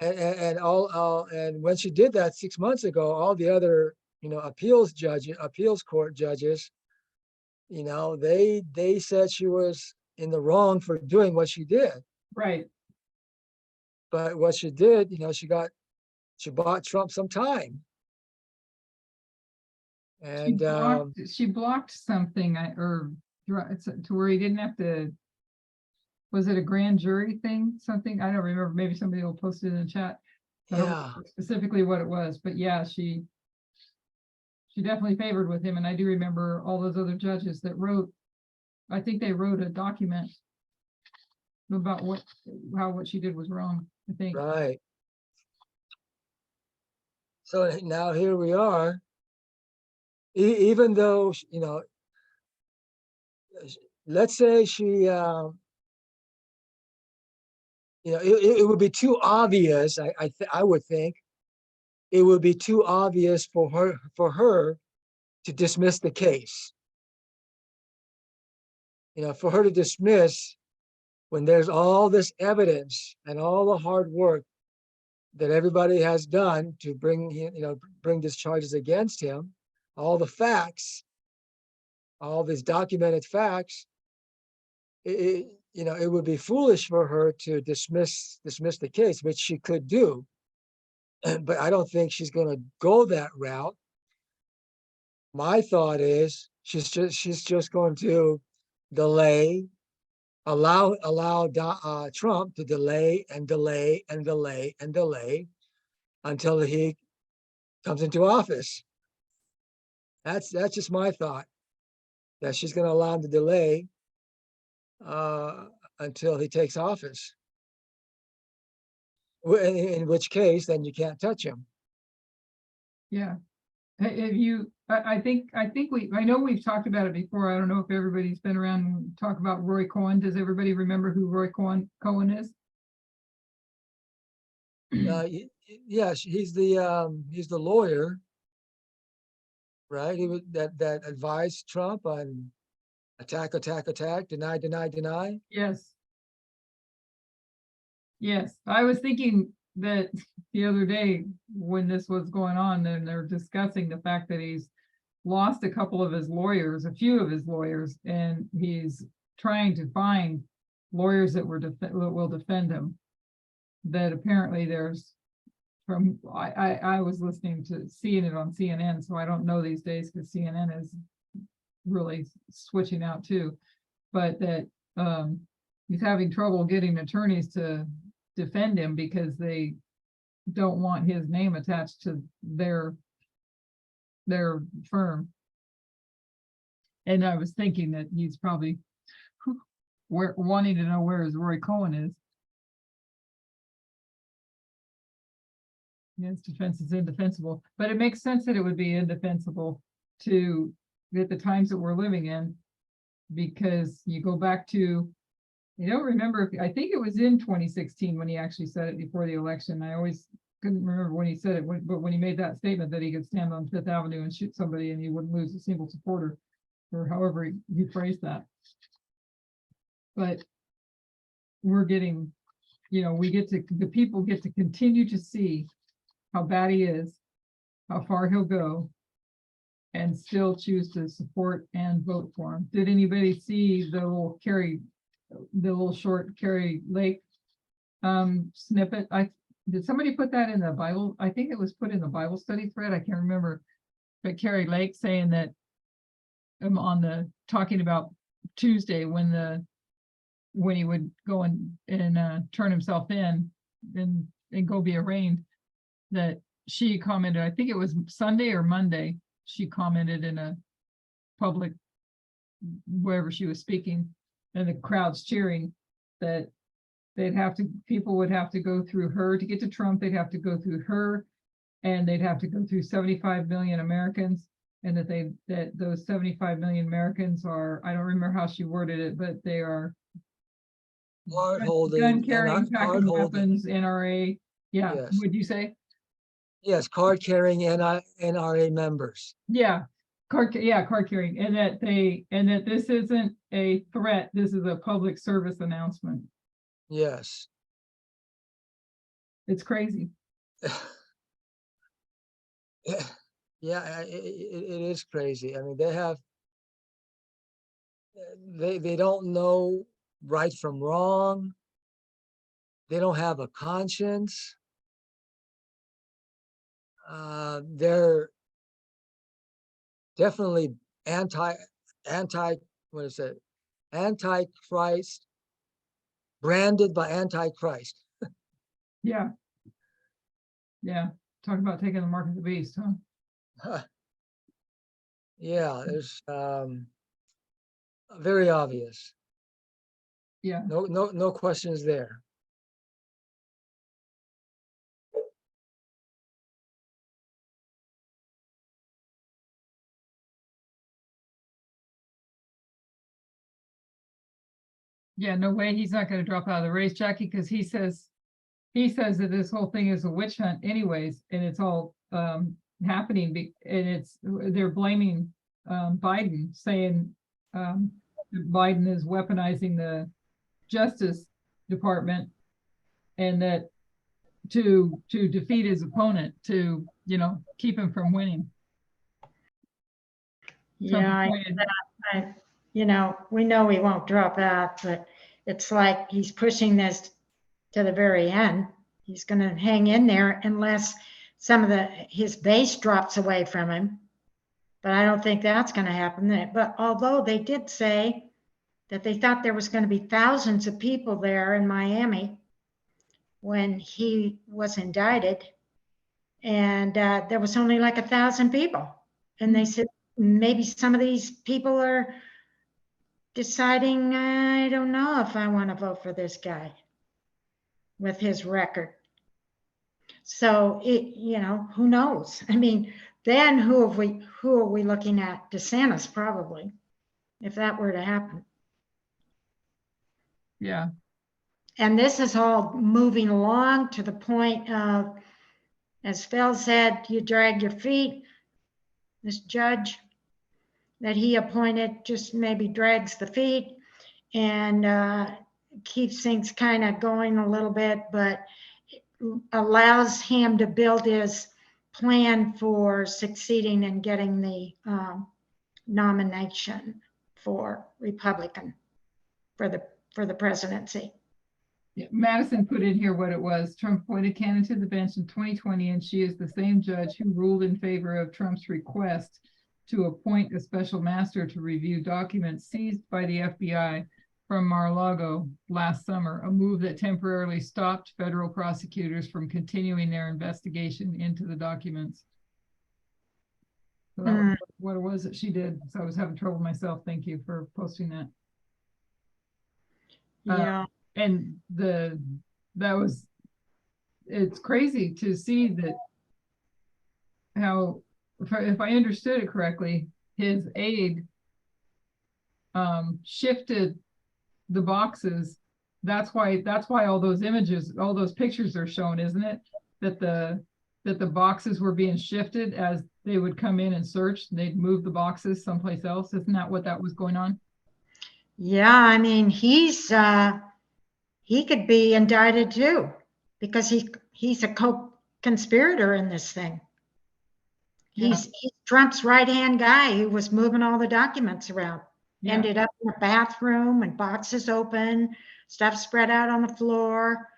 S6: And when she did that 6 months ago, all the other appeals court judges, they said she was in the wrong for doing what she did.
S2: Right.
S6: But what she did, she bought Trump some time. And
S2: she blocked something, to where he didn't have to. Was it a grand jury thing? Something, I don't remember. Maybe somebody will post it in the chat. I don't remember specifically what it was, but yeah, she definitely favored with him. And I do remember all those other judges that wrote. I think they wrote a document about what she did was wrong, I think.
S6: Right. So now here we are. Even though, let's say she, it would be too obvious. I would think it would be too obvious for her to dismiss the case. For her to dismiss when there's all this evidence and all the hard work that everybody has done to bring these charges against him, all the facts, all these documented facts. It would be foolish for her to dismiss the case, which she could do. But I don't think she's going to go that route. My thought is she's just going to allow Trump to delay until he comes into office. That's just my thought, that she's going to allow him to delay until he takes office. In which case, then you can't touch him.
S2: Yeah. Have you, I think I know we've talked about it before. I don't know if everybody's been around and talk about Roy Cohen. Does everybody remember who Roy Cohen is?
S6: Yes, he's the lawyer, right? He was that advised Trump on attack, deny, deny, deny.
S2: Yes. Yes, I was thinking that the other day when this was going on, and they're discussing the fact that he's lost a couple of his lawyers, a few of his lawyers, and he's trying to find lawyers that will defend him. That apparently there's I was listening to seeing it on CNN, so I don't know these days because CNN is really switching out too, but that he's having trouble getting attorneys to defend him because they don't want his name attached to their firm. And I was thinking that he's probably wanting to know where his Roy Cohen is. His defense is indefensible, but it makes sense that it would be indefensible to at the times that we're living in, because you go back to, I don't remember, I think it was in 2016 when he actually said it before the election. I always couldn't remember when he said it, but when he made that statement that he could stand on Fifth Avenue and shoot somebody and he wouldn't lose a single supporter, or however he phrased that. But we're getting, the people get to continue to see how bad he is, how far he'll go, and still choose to support and vote for him. Did anybody see the little short Carrie Lake snippet? Did somebody put that in the Bible? I think it was put in the Bible study thread. I can't remember. But Carrie Lake saying that talking about Tuesday when he would go and turn himself in and go be arraigned, that she commented, I think it was Sunday or Monday, she commented in a public, wherever she was speaking, and the crowd's cheering, that people would have to go through her to get to Trump. They'd have to go through her, and they'd have to go through 75 million Americans, and that those 75 million Americans are, I don't remember how she worded it, but they are gun carrying, packing weapons, NRA. Yeah,
S6: yes.
S2: would you say?
S6: Yes, card carrying NRA members.
S2: Yeah, card carrying, and that this isn't a threat. This is a public service announcement.
S6: Yes.
S2: It's crazy.
S6: Yeah, it is crazy. I mean, they don't know right from wrong. They don't have a conscience. They're definitely what is it? Antichrist, branded by Antichrist.
S2: Yeah. Talk about taking the mark of the beast, huh?
S6: Yeah, it's very obvious.
S2: Yeah.
S6: No questions there.
S2: Yeah, no way he's not going to drop out of the race, Jackie, because he says that this whole thing is a witch hunt anyways, and it's all happening, and they're blaming Biden, saying Biden is weaponizing the Justice Department, and that to defeat his opponent, to keep him from winning.
S1: Yeah, we know he won't drop out, but it's like he's pushing this to the very end. He's going to hang in there unless some of his base drops away from him. But I don't think that's going to happen. But although they did say that they thought there was going to be thousands of people there in Miami when he was indicted, and there was only like 1,000 people. And they said maybe some of these people are deciding, I don't know if I want to vote for this guy with his record. So who knows? I mean, then who are we looking at? DeSantis probably, if that were to happen.
S2: Yeah,
S1: And this is all moving along to the point of, as Phil said, you drag your feet. This judge that he appointed just maybe drags the feet and keeps things kind of going a little bit, but allows him to build his plan for succeeding and getting the nomination for Republican for the presidency.
S2: yeah. Madison put in here what it was. Trump appointed Cannon to the bench in 2020, and she is the same judge who ruled in favor of Trump's request to appoint a special master to review documents seized by the FBI from Mar-a-Lago last summer, a move that temporarily stopped federal prosecutors from continuing their investigation into the documents. So that was what it was that she did. So I was having trouble myself. Thank you for posting that.
S1: Yeah.
S2: And it's crazy to see that how, if I understood it correctly, his aide shifted the boxes. That's why all those images, all those pictures are shown, isn't it? That the boxes were being shifted as they would come in and search. They'd move the boxes someplace else. Isn't that what that was going on?
S1: Yeah, I mean, he could be indicted too, because he's a co-conspirator in this thing. He's Trump's right-hand guy who was moving all the documents around.
S2: Yeah.
S1: Ended up in a bathroom and boxes open, stuff spread out on the floor.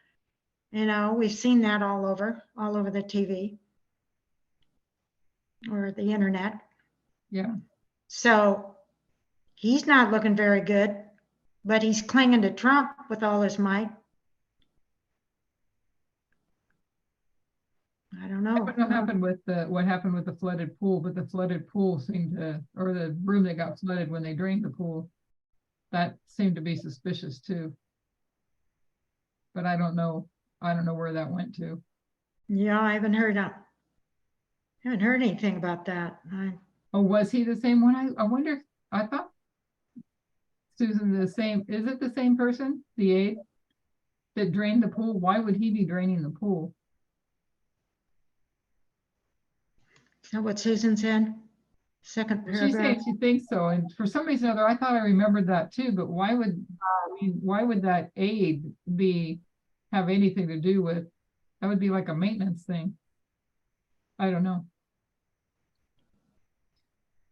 S1: You know, we've seen that all over the TV or the internet.
S2: Yeah.
S1: So he's not looking very good, but he's clinging to Trump with all his might. I don't know.
S2: What happened with the flooded pool, but the flooded pool seemed to, or the room that got flooded when they drained the pool, that seemed to be suspicious too. But I don't know where that went to.
S1: Yeah, I haven't heard anything about that.
S2: Oh, was he the same one? I wonder, I thought Susan, is it the same person, the aide that drained the pool? Why would he be draining the pool?
S1: Is that what Susan said? Second
S2: She's saying
S1: paragraph.
S2: she thinks so, and for some reason or other, I thought I remembered that too. But why would that aide have anything to do with? That would be like a maintenance thing. I don't know.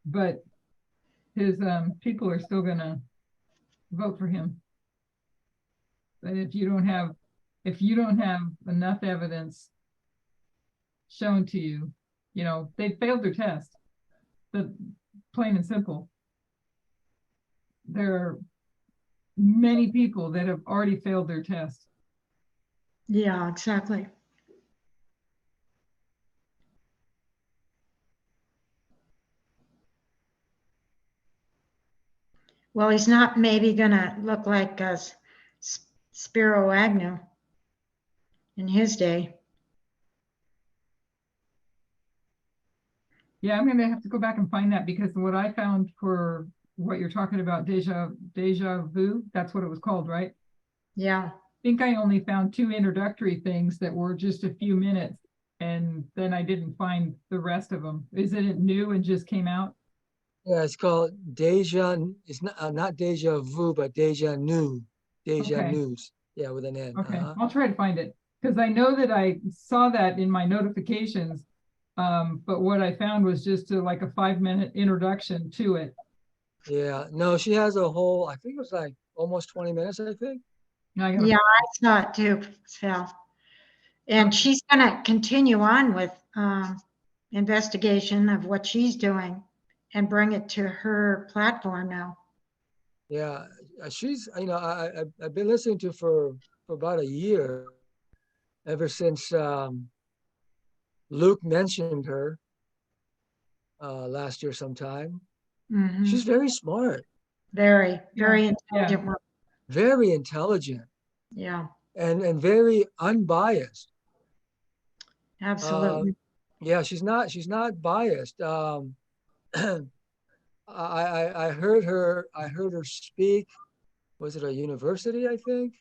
S2: But his people are still gonna vote for him. But if you don't have enough evidence shown to you, you know, they failed their test. The plain and simple. There are many people that have already failed their test.
S1: Yeah, exactly. Well, he's not maybe gonna look like Spiro Agnew in his day.
S2: Yeah, I'm gonna have to go back and find that, because what I found for what you're talking about, deja vu, that's what it was called, right?
S1: Yeah.
S2: I think I only found 2 introductory things that were just a few minutes, and then I didn't find the rest of them. Isn't it new and just came out?
S6: Yeah, it's called it's not deja vu, but deja new. Deja
S2: Okay.
S6: news. Yeah, with an N.
S2: Okay, I'll try to find it, because I know that I saw that in my notifications, but what I found was just like a 5-minute introduction to it.
S6: Yeah, no, she has a whole, I think it was like almost 20 minutes, I think.
S1: Yeah, I saw it too, Phil. And she's gonna continue on with investigation of what she's doing and bring it to her platform now.
S6: Yeah, she's, you know, I've been listening to for about a year, ever since Luke mentioned her last year sometime.
S1: Mhm.
S6: She's very smart,
S1: Very, very
S2: Yeah.
S1: intelligent woman.
S6: very intelligent,
S1: Yeah,
S6: and very unbiased.
S1: absolutely.
S6: Yeah, she's not biased. I heard her speak. Was it a university, I think?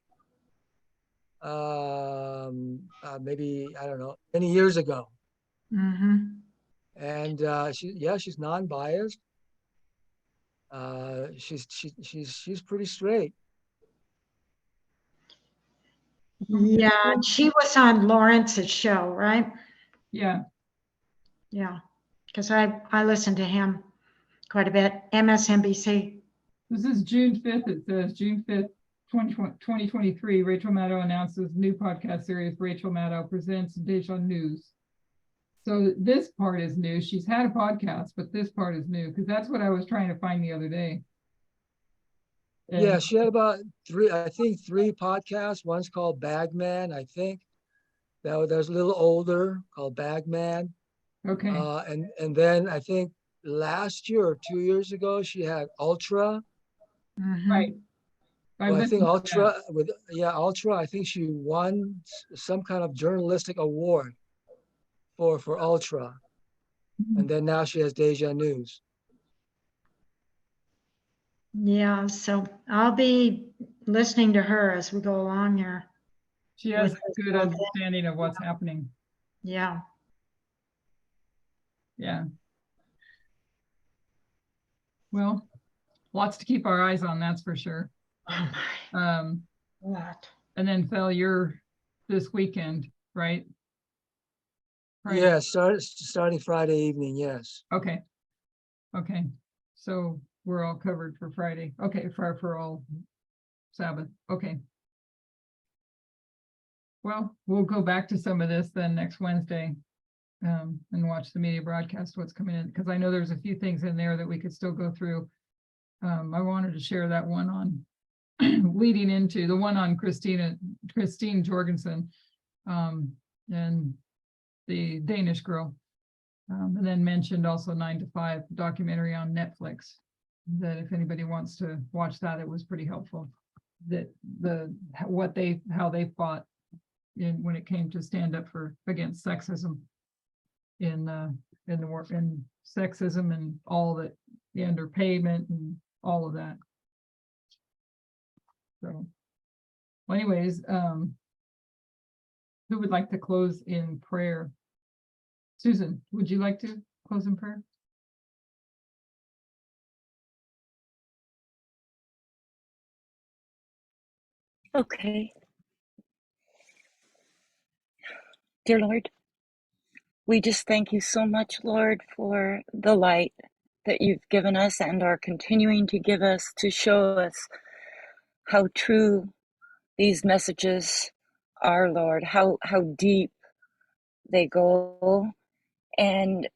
S6: Maybe, I don't know, many years ago.
S1: Mm-hmm.
S6: And she's non-biased. She's pretty straight.
S1: Yeah, and she was on Lawrence's show, right?
S2: Yeah,
S1: Yeah, because I listened to him quite a bit. MSNBC.
S2: this is June 5th. It says June 5th, 2023. Rachel Maddow announces new podcast series. Rachel Maddow presents Deja News. So this part is new. She's had a podcast, but this part is new because that's what I was trying to find the other day.
S6: Yeah,
S2: And
S6: she had about three podcasts. One's called Bagman, I think. That was a little older, called Bagman.
S2: okay,
S6: And then I think last year or 2 years ago, she had Ultra.
S1: Mhm.
S2: right. I
S6: Well, I think
S2: listened to that.
S6: Ultra. I think she won some kind of journalistic award for Ultra, and then now she has Deja News.
S1: Yeah, so I'll be listening to her as we go along here.
S2: She has
S1: with
S2: a
S1: this
S2: good
S1: whole thing.
S2: understanding of what's happening.
S1: Yeah.
S2: Yeah. Well, lots to keep our eyes on, that's for sure.
S1: Oh my,
S2: Um,
S1: what?
S2: and then Phil, you're this weekend, right? Friday.
S6: Yeah, starting Friday evening. Yes.
S2: Okay. Okay. So we're all covered for Friday. Okay, for all Sabbath. Okay. Well, we'll go back to some of this then next Wednesday, and watch the media broadcast, what's coming in, because I know there's a few things in there that we could still go through. I wanted to share that one on leading into the one on Christine Jorgensen, and the Danish girl. And then mentioned also 9 to 5 documentary on Netflix, that if anybody wants to watch that, it was pretty helpful. That how they fought when it came to stand up against sexism in the work, and sexism and all that, the underpayment and all of that. So, well, anyways, who would like to close in prayer? Susan, would you like to close in prayer?
S4: Okay. Dear Lord, we just thank you so much, Lord, for the light that you've given us and are continuing to give us to show us how true these messages are, Lord, how deep they go, and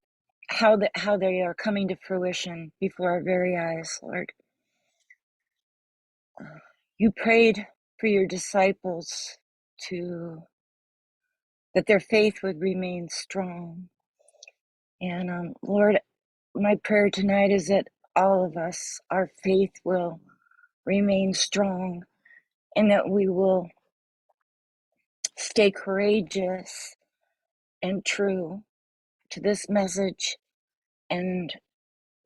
S4: how they are coming to fruition before our very eyes, Lord. You prayed for your disciples that their faith would remain strong. And Lord, my prayer tonight is that all of us, our faith will remain strong, and that we will stay courageous and true to this message, and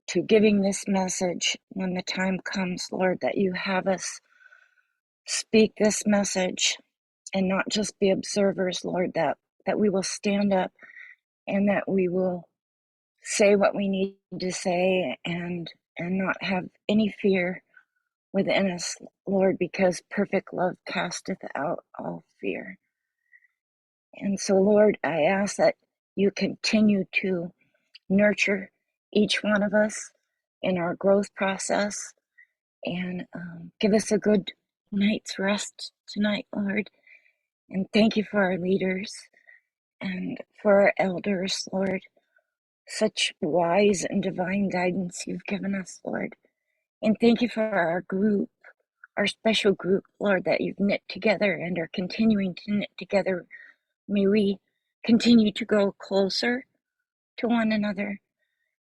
S4: to giving this message when the time comes, Lord, that you have us speak this message and not just be observers, Lord, that we will stand up and that we will say what we need to say, and not have any fear within us, Lord, because perfect love casteth out all fear. And so, Lord, I ask that you continue to nurture each one of us in our growth process, and give us a good night's rest tonight, Lord. And thank you for our leaders and for our elders, Lord. Such wise and divine guidance you've given us, Lord. And thank you for our group, our special group, Lord, that you've knit together and are continuing to knit together. May we continue to grow closer to one another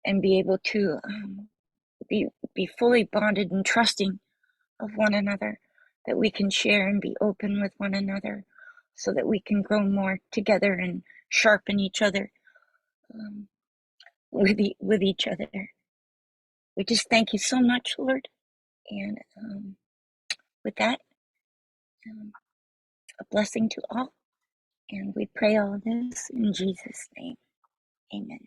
S4: and be able to be fully bonded and trusting of one another, that we can share and be open with one another, so that we can grow more together and sharpen each other, with each other. We just thank you so much, Lord. And with that, a blessing to all. And we pray all this in Jesus' name. Amen.